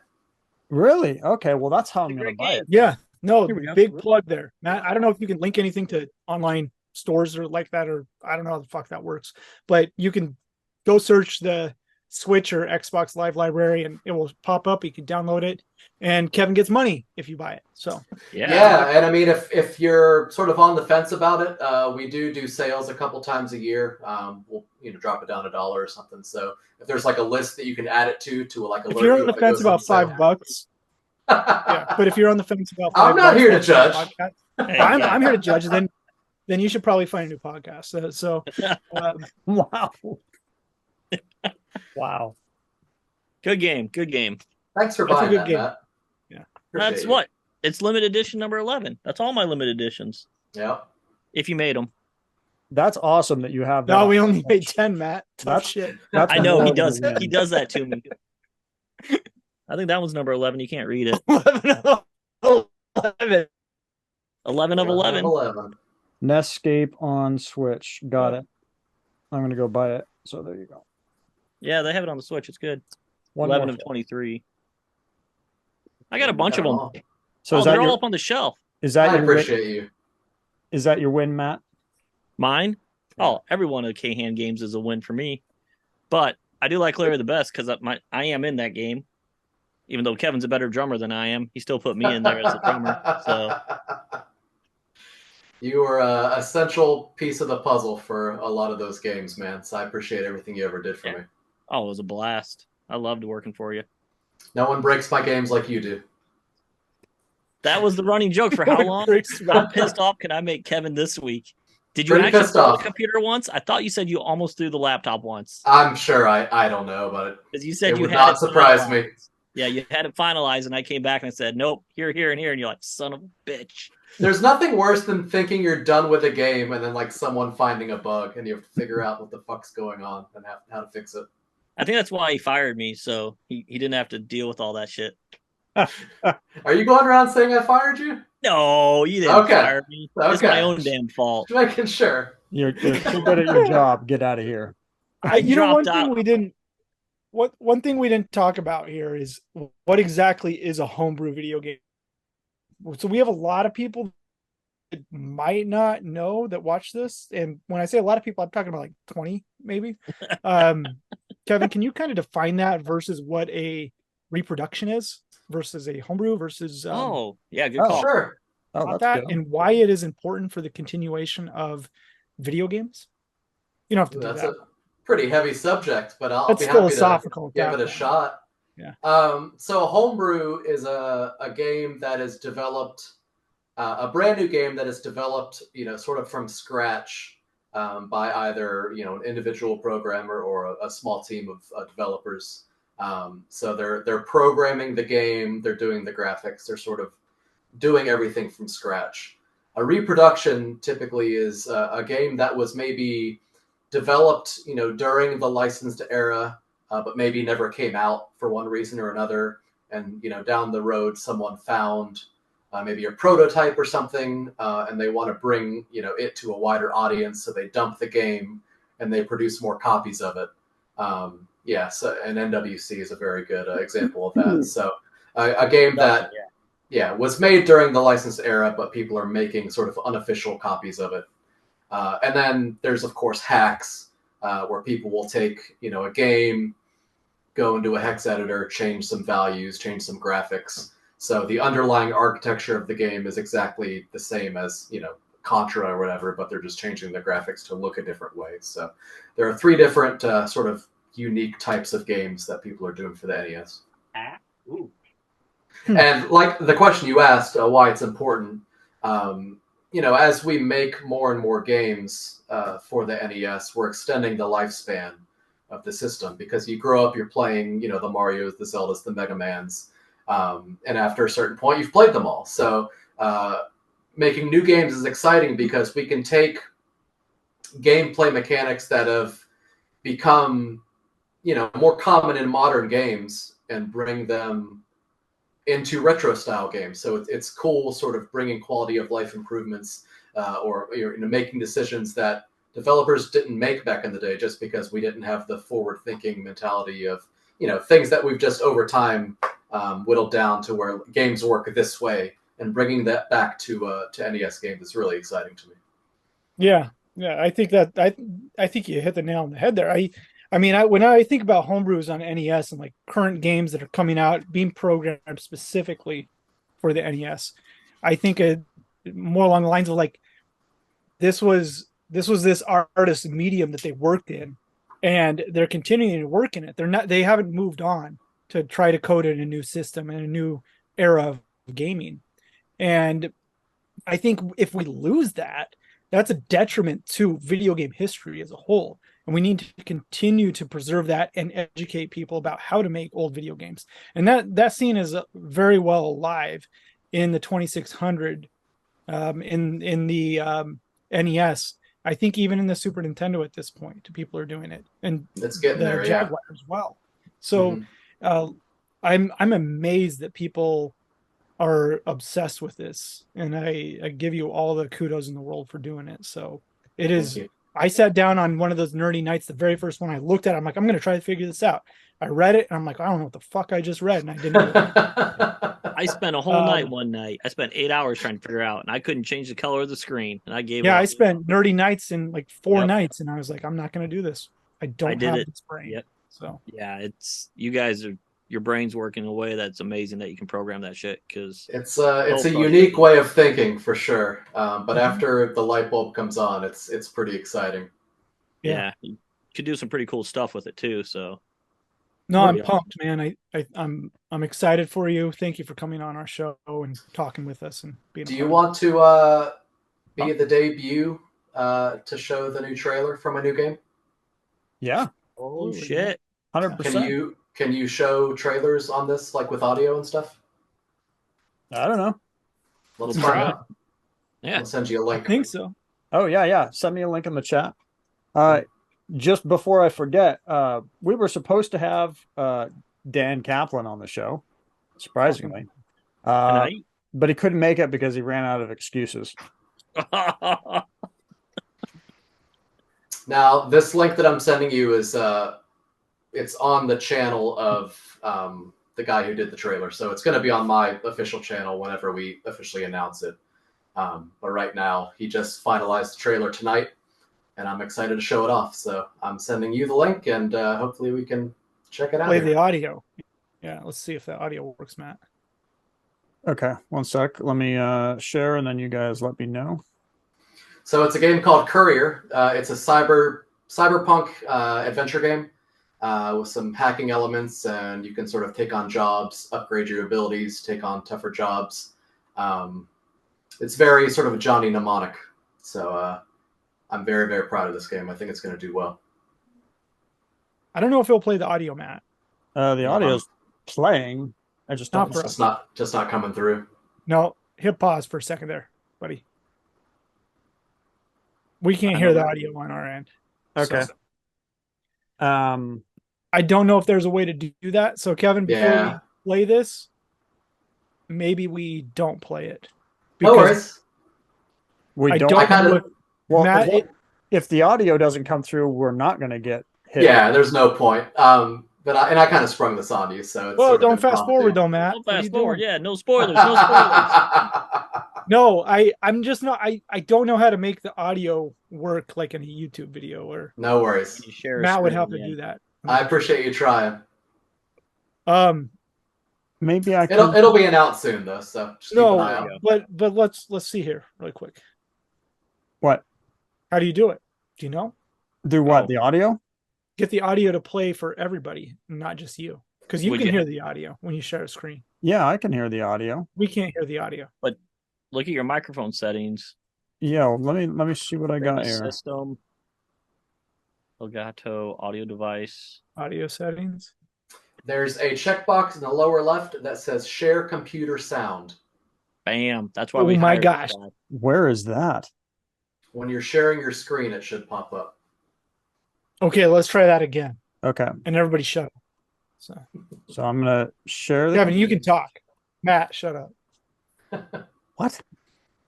S1: really? Okay, well that's how I'm
S2: It's a
S1: going to
S2: great
S1: buy
S2: game.
S1: it.
S4: Yeah. No,
S1: Here we go.
S4: big plug there. Matt, I don't know if you can link anything to online stores or like that, or I don't know how the fuck that works, but you can go search the Switch or Xbox Live Library and it will pop up. You can download it and Kevin gets money if you buy it. So
S3: Yeah, and I mean, if you're sort of on the fence about it, we do sales a couple times a year. We'll drop it down $1 or something. So if there's like a list that you can add it to like
S4: if
S3: alert
S4: you're
S3: you
S4: on the
S3: if it
S4: fence
S3: goes on
S4: about $5, yeah, but if you're on the fence about $5,
S3: I'm not here to
S4: that's
S3: judge.
S4: podcast.
S2: Hey,
S4: I'm,
S2: yeah.
S4: I'm here to judge. Then you should probably find a new podcast. So
S1: Wow. Wow.
S2: Good game. Good game.
S3: Thanks for
S4: That's a
S3: buying
S4: good
S3: that,
S4: game.
S3: Matt.
S4: Yeah.
S3: Appreciate
S2: That's
S3: you.
S2: what. It's limited edition number 11. That's all my limited editions.
S3: Yeah.
S2: If you made them.
S1: That's awesome that you have that.
S4: no, we only made 10, Matt. Tough
S1: That's-
S4: shit.
S1: That's
S2: I know
S1: more
S2: he
S1: than a
S2: does.
S1: win.
S2: He does that to me. I think that one's number 11. You can't read it.
S4: 11.
S2: 11 of 11.
S3: 11.
S1: Netscape on Switch. Got it. I'm going to go buy it. So there you go.
S2: Yeah, they have it on the Switch. It's good.
S1: One
S2: 11
S1: more.
S2: of 23. I got a bunch of them.
S1: So
S2: Oh,
S1: is that
S2: they're all
S1: your
S2: up on the shelf.
S1: is that
S3: I
S1: your win,
S3: appreciate you.
S1: is that your win, Matt?
S2: Mine? Oh, every one of the K-Hand games is a win for me. But I do like Larry the best because I am in that game. Even though Kevin's a better drummer than I am, he still put me in there as a drummer. So
S3: you were an essential piece of the puzzle for a lot of those games, man. So I appreciate everything you ever did for me.
S2: oh, it was a blast. I loved working for you.
S3: No one breaks my games like you do.
S2: That was the running joke for how long?
S4: Breaks
S2: How pissed off can I make Kevin this week? Did you
S3: Pretty
S2: actually
S3: pissed
S2: throw
S3: off.
S2: the computer once? I thought you said you almost threw the laptop once.
S3: I'm sure I don't know, but
S2: Because you said
S3: it
S2: you
S3: would
S2: had
S3: not
S2: it
S3: surprise
S2: finalized.
S3: me.
S2: Yeah, you had it finalized, and I came back and I said, nope, here, here, and here. And you're like, son of a bitch.
S3: There's nothing worse than thinking you're done with a game and then like someone finding a bug and you have to figure out what the fuck's going on and how to fix it.
S2: I think that's why he fired me, so he didn't have to deal with all that shit.
S3: Are you going around saying I fired you?
S2: No, you didn't
S3: Okay.
S2: fire me. It's my
S3: Okay.
S2: own damn fault.
S3: Just making sure.
S1: You're too good at your job. Get out of here.
S4: You know, one
S2: dropped
S4: thing
S2: out.
S4: we didn't one thing we didn't talk about here is what exactly is a homebrew video game. So we have a lot of people that might not know that watch this, and when I say a lot of people, I'm talking about like 20 maybe. Kevin, can you kind of define that versus what a reproduction is versus a homebrew versus
S2: Oh, yeah, good
S1: Oh,
S2: call.
S3: Sure.
S1: Oh,
S4: about
S1: that's
S4: that
S1: good.
S4: and why it is important for the continuation of video games? You don't have to
S3: Ooh,
S4: do
S3: that's
S4: that.
S3: a pretty heavy subject, but I'll
S4: That's
S3: be happy to
S4: philosophical at
S3: give
S4: that
S3: it a
S4: point.
S3: shot.
S4: Yeah.
S3: So homebrew is a game that is developed, a brand new game that is developed, sort of from scratch by either an individual programmer or a small team of developers. So they're programming the game, they're doing the graphics, they're sort of doing everything from scratch. A reproduction typically is a game that was maybe developed, during the licensed era, but maybe never came out for one reason or another. And down the road, someone found maybe a prototype or something, and they want to bring it to a wider audience, so they dump the game and they produce more copies of it. Yeah, so and NWC is a very good example of that. So a game that was made during the licensed era, but people are making sort of unofficial copies of it. And then there's, of course, hacks, where people will take, a game, go into a hex editor, change some values, change some graphics. So the underlying architecture of the game is exactly the same as, Contra or whatever, but they're just changing the graphics to look a different way. So there are three different sort of unique types of games that people are doing for the NES.
S2: Ooh.
S3: And like the question you asked, why it's important, as we make more and more games for the NES, we're extending the lifespan of the system, because you grow up, you're playing, the Marios, the Zeldas, the Mega Mans, and after a certain point, you've played them all. So making new games is exciting because we can take gameplay mechanics that have become, more common in modern games and bring them into retro style games. So it's cool, sort of bringing quality of life improvements, or making decisions that developers didn't make back in the day, just because we didn't have the forward thinking mentality of things that we've just over time whittled down to where games work this way, and bringing that back to NES games is really exciting to me.
S4: Yeah, I think that I think you hit the nail on the head there. I mean, when I think about homebrews on NES and like current games that are coming out being programmed specifically for the NES, I think more along the lines of like this was this artist medium that they worked in, and they're continuing to work in it. They haven't moved on to try to code it in a new system and a new era of gaming. And I think if we lose that, that's a detriment to video game history as a whole. And we need to continue to preserve that and educate people about how to make old video games. And that scene is very well alive in the 2600, in the NES. I think even in the Super Nintendo at this point, people are doing it, and
S3: It's getting
S4: the
S3: there,
S4: Jaguar as well. So I'm amazed that people are obsessed with this, and I give you all the kudos in the world for doing it. So it is. I sat down on one of those nerdy nights, the very first one I looked at, I'm like, I'm going to try to figure this out. I read it, and I'm like, I don't know what the fuck I just read, and I didn't.
S2: I spent a whole night one night. I spent 8 hours trying to figure out, and I couldn't change the color of the screen, and I gave
S4: Yeah,
S2: up.
S4: I spent nerdy nights in like 4 nights, and I was like, I'm not going to do this. I don't have this brain.
S2: Yep.
S4: So
S2: yeah, it's you guys are your brain's working in a way that's amazing that you can program that shit, because
S3: it's a unique way of thinking for sure. But after the light bulb comes on, it's pretty exciting.
S2: Yeah, you could do some pretty cool stuff with it too. So
S4: no, I'm pumped, man. I'm excited for you. Thank you for coming on our show and talking with us and being.
S3: Do you want to be the debut to show the new trailer from a new game?
S1: Yeah.
S2: Oh shit!
S1: 100%.
S3: Can you show trailers on this, like with audio and stuff?
S1: I don't know.
S3: Let's find out.
S2: Yeah,
S3: I'll send you a link.
S4: I think so.
S1: Oh yeah. Send me a link in the chat. Just before I forget, we were supposed to have Dan Kaplan on the show, surprisingly, but he couldn't make it because he ran out of excuses.
S3: Now, this link that I'm sending you is it's on the channel of the guy who did the trailer. So it's going to be on my official channel whenever we officially announce it. But right now, he just finalized the trailer tonight, and I'm excited to show it off. So I'm sending you the link, and hopefully we can check it out.
S4: Play the audio. Yeah, let's see if the audio works, Matt.
S1: Okay, one sec. Let me share, and then you guys let me know.
S3: So it's a game called Courier. It's a cyberpunk adventure game with some hacking elements, and you can sort of take on jobs, upgrade your abilities, take on tougher jobs. It's very sort of a Johnny mnemonic. So I'm very, very proud of this game. I think it's going to do well.
S4: I don't know if it'll play the audio, Matt.
S1: The audio's playing. I just don't.
S3: It's just not coming through.
S4: No, hit pause for a second there, buddy. We can't hear the audio on our end.
S1: Okay.
S4: So, I don't know if there's a way to do that. So, Kevin, before we play this, maybe we don't play it.
S3: No worries.
S1: We don't. Well, Matt, if the audio doesn't come through, we're not going to get hit.
S3: Yeah, there's no point. But I kind of sprung this on you, so it's
S4: don't fast forward though, Matt.
S2: Don't fast forward. Yeah, no spoilers. No spoilers.
S4: No, I'm just not. I don't know how to make the audio work like in a YouTube video. Or
S3: no worries.
S4: Matt would have to do that.
S3: I appreciate you trying.
S1: Maybe I can.
S3: It'll be announced soon though, so just keep an eye out.
S4: But let's see here really quick.
S1: What?
S4: How do you do it? Do you know?
S1: Do what? The audio?
S4: Get the audio to play for everybody, not just you, because you can hear the audio when you share a screen.
S1: Yeah, I can hear the audio.
S4: We can't hear the audio.
S2: But look at your microphone settings.
S1: Yeah, let me see what I got here.
S2: System, Elgato, audio device,
S4: audio settings.
S3: There's a checkbox in the lower left that says "Share computer sound."
S2: Bam! That's why
S4: we. Oh my gosh!
S1: Where is that?
S3: When you're sharing your screen, it should pop up.
S4: Okay, let's try that again.
S1: Okay.
S4: And everybody shut up.
S1: So I'm going to share.
S4: Kevin, you can talk. Matt, shut up.
S1: What?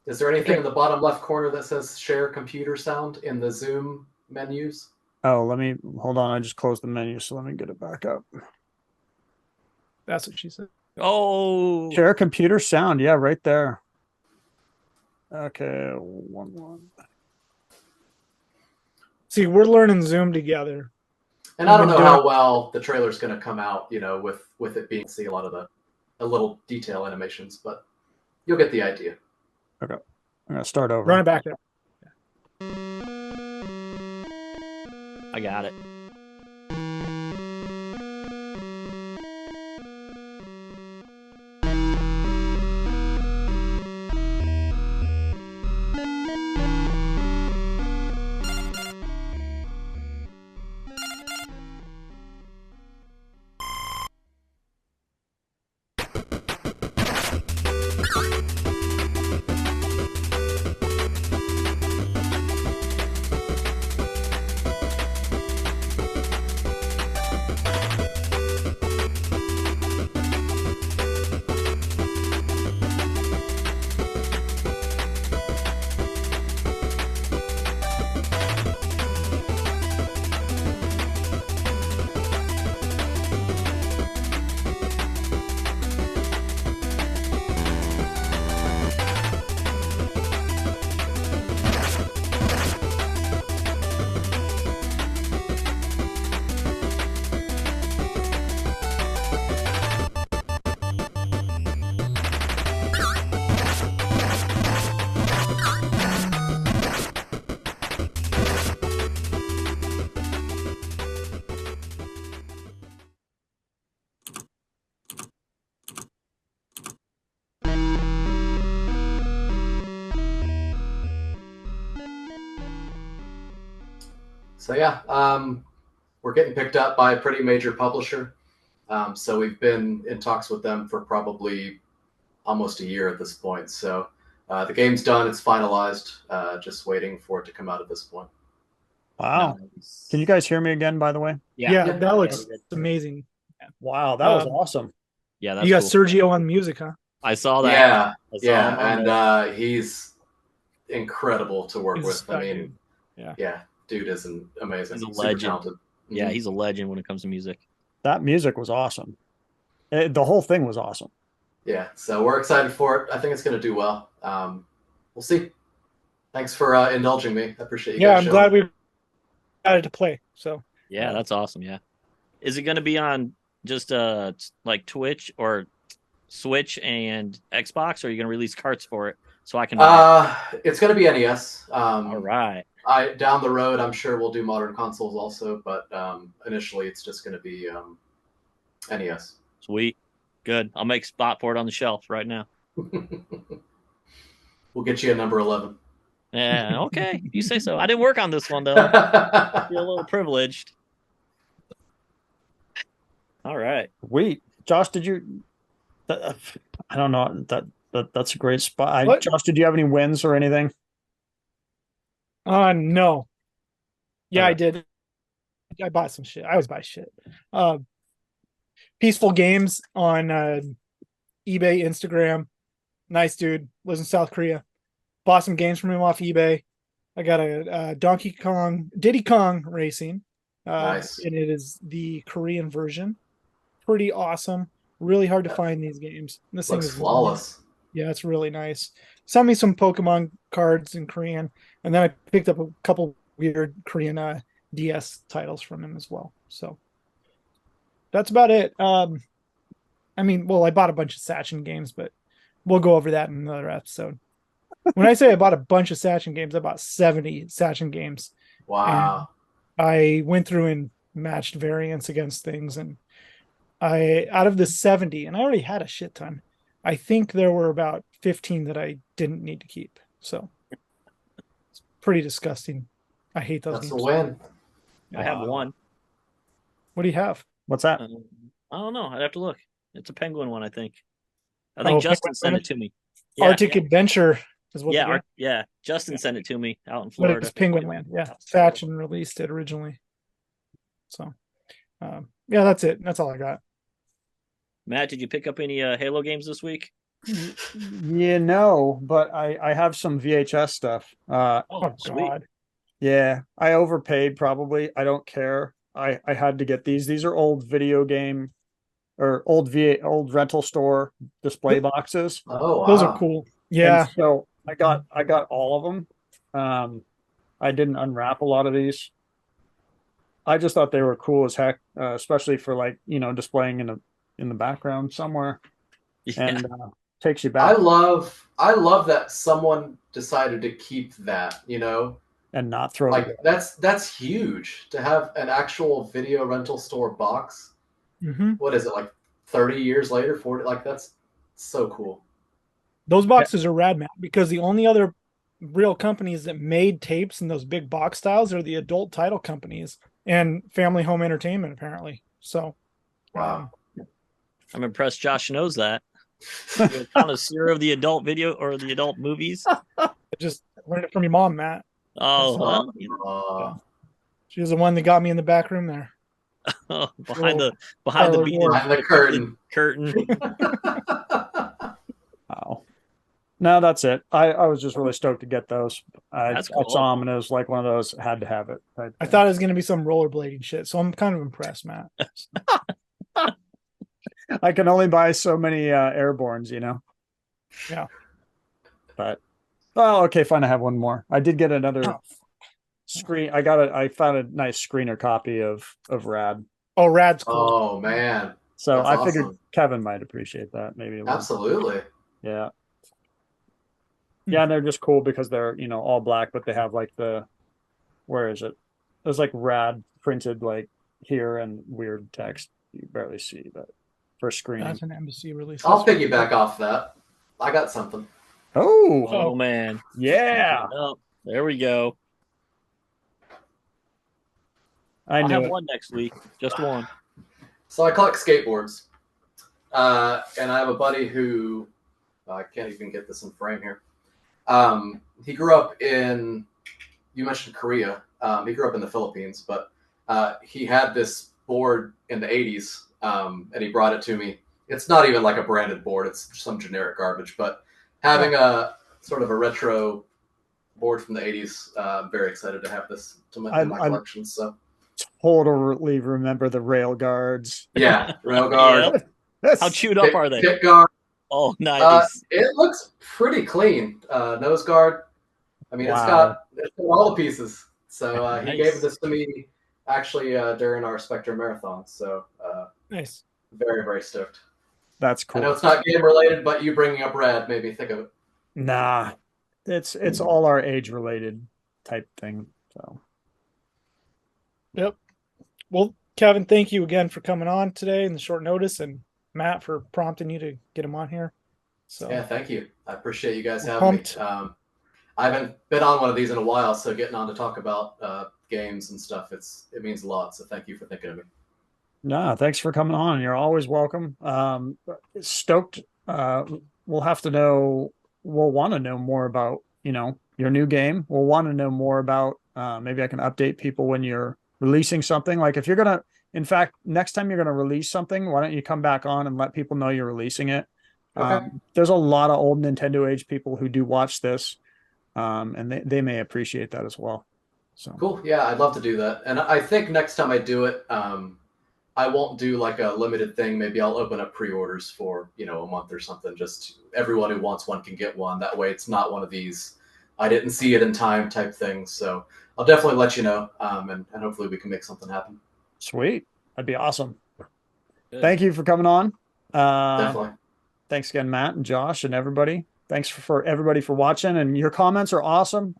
S3: Is there anything in the bottom left corner that says share computer sound in the Zoom menus?
S1: Oh, hold on. I just closed the menu, so let me get it back up.
S4: That's what she said.
S2: Oh.
S1: Share computer sound. Yeah, right there. Okay. 1.
S4: See, we're learning Zoom together.
S3: And I don't know how well the trailer's going to come out, with it being see a lot of the little detail animations, but you'll get the idea.
S1: Okay. I'm going to start over.
S4: Run it back there.
S2: I got it.
S3: So yeah, we're getting picked up by a pretty major publisher. So we've been in talks with them for probably almost a year at this point. So the game's done, it's finalized, just waiting for it to come out at this point.
S1: Wow. Nice. Can you guys hear me again, by the way?
S4: Yeah, that looks amazing.
S1: Wow, that was awesome.
S2: Yeah, that's
S4: you got
S2: cool.
S4: Sergio on music, huh?
S2: I saw that.
S3: And he's incredible to work with. I mean,
S4: dude.
S3: yeah, dude is amazing.
S2: He's a legend.
S3: Talented.
S2: Yeah,
S3: Mhm.
S2: he's a legend when it comes to music.
S1: That music was awesome. The whole thing was awesome.
S3: Yeah, so we're excited for it. I think it's going to do well. We'll see. Thanks for indulging me. I appreciate you
S4: Yeah,
S3: guys
S4: I'm
S3: showing
S4: glad
S3: up.
S4: we got it to play. So
S2: Yeah, that's awesome. Yeah. Is it going to be on just like Twitch or Switch and Xbox, or are you going to release carts for it so I can buy it?
S3: It's going to be NES.
S2: All right.
S3: Down the road, I'm sure we'll do modern consoles also, but initially it's just going to be NES.
S2: Sweet. Good. I'll make spot for it on the shelf right now.
S3: We'll get you a number 11.
S2: Yeah, okay. You say so. I didn't work on this one though. I feel a little privileged. All right.
S1: Wait, Josh, did you? I don't know. That's a great spot.
S4: What?
S1: Josh, did you have any wins or anything?
S4: no. Yeah, I
S1: Okay.
S4: did. I bought some shit. I always buy shit. Peaceful Games on eBay, Instagram. Nice dude. Lives in South Korea. Bought some games from him off eBay. I got a Diddy Kong Racing.
S3: Nice.
S4: And it is the Korean version. Pretty awesome. Really hard to find these games. This thing
S3: Looks
S4: is
S3: flawless.
S4: Yeah, it's really nice. Sent me some Pokemon cards in Korean, and then I picked up a couple weird Korean DS titles from him as well. So that's about it. I mean, well, I bought a bunch of Sachin games, but we'll go over that in another episode. When I say I bought a bunch of Sachin games, I bought 70 Sachin games.
S3: Wow.
S4: And I went through and matched variants against things, and I out of the 70, and I already had a shit ton. I think there were about 15 that I didn't need to keep. So it's pretty disgusting. I hate those
S3: That's a
S4: games.
S3: win.
S2: I have
S3: Wow.
S2: one.
S4: What do you have?
S1: What's that?
S2: I don't know. I'd have to look. It's a penguin one, I think. I think
S4: Oh,
S2: Justin
S4: Penguin
S2: sent it
S4: Planet?
S2: to me.
S4: Arctic Adventure is what.
S2: Yeah. Justin sent it to me out in
S4: But
S2: Florida.
S4: it's Penguin Land. Yeah, Sachin released it originally. So, yeah, that's it. That's all I got.
S2: Matt, did you pick up any Halo games this week?
S1: But I have some VHS stuff.
S4: Oh
S2: sweet.
S4: God.
S1: Yeah, I overpaid probably. I don't care. I had to get these. These are old video game or old rental store display boxes.
S3: Oh, wow.
S4: Those are cool. Yeah.
S1: And so I got all of them. I didn't unwrap a lot of these. I just thought they were cool as heck, especially for like, displaying in the background somewhere.
S2: Yeah.
S1: And takes you back
S3: I love that someone decided to keep that,
S1: and not throw it
S3: like
S1: away.
S3: that's huge to have an actual video rental store box.
S4: Mhm.
S3: What is it, like 30 years later, 40? Like, that's so cool.
S4: Those boxes are rad, man, because the only other real companies that made tapes in those big box styles are the adult title companies and Family Home Entertainment, apparently. So,
S3: Wow.
S2: I'm impressed Josh knows that. You're a connoisseur of the adult video or the adult movies.
S4: I just learned it from your mom, Matt.
S2: Oh, well,
S3: Uh,
S4: She was the one that got me in the back room there.
S2: behind the
S4: parlor
S2: beaded
S4: door.
S3: Behind the curtain.
S2: curtain.
S1: Wow. No, that's it. I was just really stoked to get those.
S2: That's
S1: I
S2: cool.
S1: saw them and it was like one of those had to have it.
S4: I thought it was going to be some rollerblading shit, so I'm kind of impressed, Matt.
S1: I can only buy so many airborns,
S4: Yeah.
S1: But okay, fine. I have one more. I did get another screen. I found a nice screener copy of Rad.
S4: Oh, Rad's cool.
S3: Oh, man.
S1: So
S3: That's
S1: I figured
S3: awesome.
S1: Kevin might appreciate that. Maybe a little.
S3: Absolutely.
S1: Yeah. Yeah, and they're just cool because they're, all black, but they have like where is it? There's like Rad printed like here and weird text you barely see, but for screening.
S4: That's an embassy release.
S3: I'll piggyback off that. I got something.
S2: Oh man.
S1: Yeah.
S2: Oh, there we go.
S1: I
S2: I'll
S1: knew
S2: have
S1: it.
S2: one next week. Just one.
S3: So I collect skateboards. And I have a buddy who, I can't even get this in frame here. He grew up you mentioned Korea. He grew up in the Philippines, but he had this board in the 80s, and he brought it to me. It's not even like a branded board. It's some generic garbage, but having a sort of a retro board from the 80s, I'm very excited to have this in my collection. So
S1: totally remember the rail guards.
S3: Yeah, railguard.
S2: Yep.
S1: That's
S2: How chewed up are they?
S3: Kick guard.
S2: Oh, nice.
S3: It looks pretty clean. Nose guard. I mean,
S1: wow.
S3: it's got all the pieces. So he gave
S2: Nice.
S3: this to me actually during our Spectre marathon. So
S4: Nice.
S3: very, very stoked.
S1: That's
S3: I know
S1: cool.
S3: it's not game related, but you bringing up red made me think of it.
S1: Nah, it's all our age related type thing. So
S4: Yep. Well, Kevin, thank you again for coming on today in the short notice, and Matt for prompting you to get him on here. So
S3: Yeah, thank you. I appreciate you guys
S4: We're
S3: having
S4: pumped.
S3: me. I haven't been on one of these in a while, so getting on to talk about games and stuff, it means a lot. So thank you for thinking of me.
S1: no, thanks for coming on. You're always welcome. Stoked. We'll have to know. We'll want to know more about your new game. We'll want to know more about. Maybe I can update people when you're releasing something. Like if you're gonna, in fact, next time you're gonna release something, why don't you come back on and let people know you're releasing it?
S3: Okay.
S1: There's a lot of old Nintendoage people who do watch this, and they may appreciate that as well. So
S3: Cool. Yeah, I'd love to do that. And I think next time I do it, I won't do like a limited thing. Maybe I'll open up pre-orders for, a month or something. Just everyone who wants one can get one. That way it's not one of these I didn't see it in time type things. So I'll definitely let you know. And hopefully we can make something happen.
S1: sweet, that'd be awesome.
S2: Good.
S1: Thank you for coming on.
S3: Definitely.
S1: Thanks again, Matt and Josh and everybody. Thanks for everybody for watching, and your comments are awesome.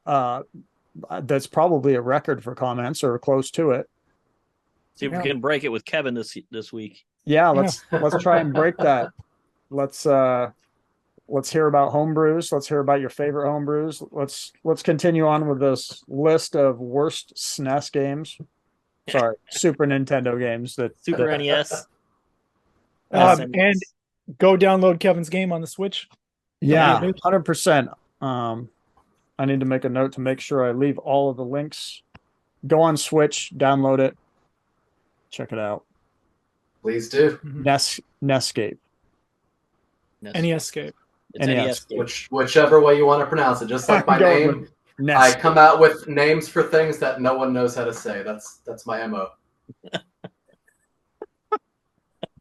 S1: That's probably a record for comments or close to it.
S2: See if we can break it with Kevin this week.
S1: Yeah, let's try and break that. Let's hear about homebrews. Let's hear about your favorite homebrews. Let's continue on with this list of worst SNES games. Sorry, Super Nintendo games that
S2: Super NES.
S4: And go download Kevin's game on the Switch.
S1: Yeah,
S4: Yeah.
S1: 100%. I need to make a note to make sure I leave all of the links. Go on Switch, download it, check it out.
S3: Please do.
S1: Nescape.
S4: NEScape.
S2: It's
S1: NES.
S2: NES.
S3: Whichever way you want to pronounce it. Just like my
S1: Go
S3: name,
S1: with
S3: I
S1: Nescape.
S3: come out with names for things that no one knows how to say. That's my MO.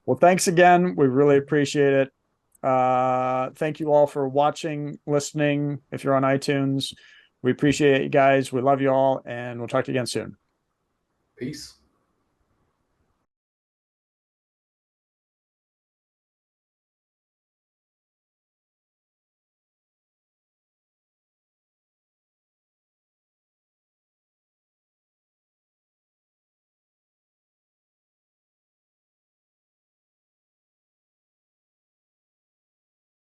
S1: Well, thanks again. We really appreciate it. Thank you all for watching, listening. If you're on iTunes, we appreciate you guys. We love you all, and we'll talk to you again soon.
S3: Peace.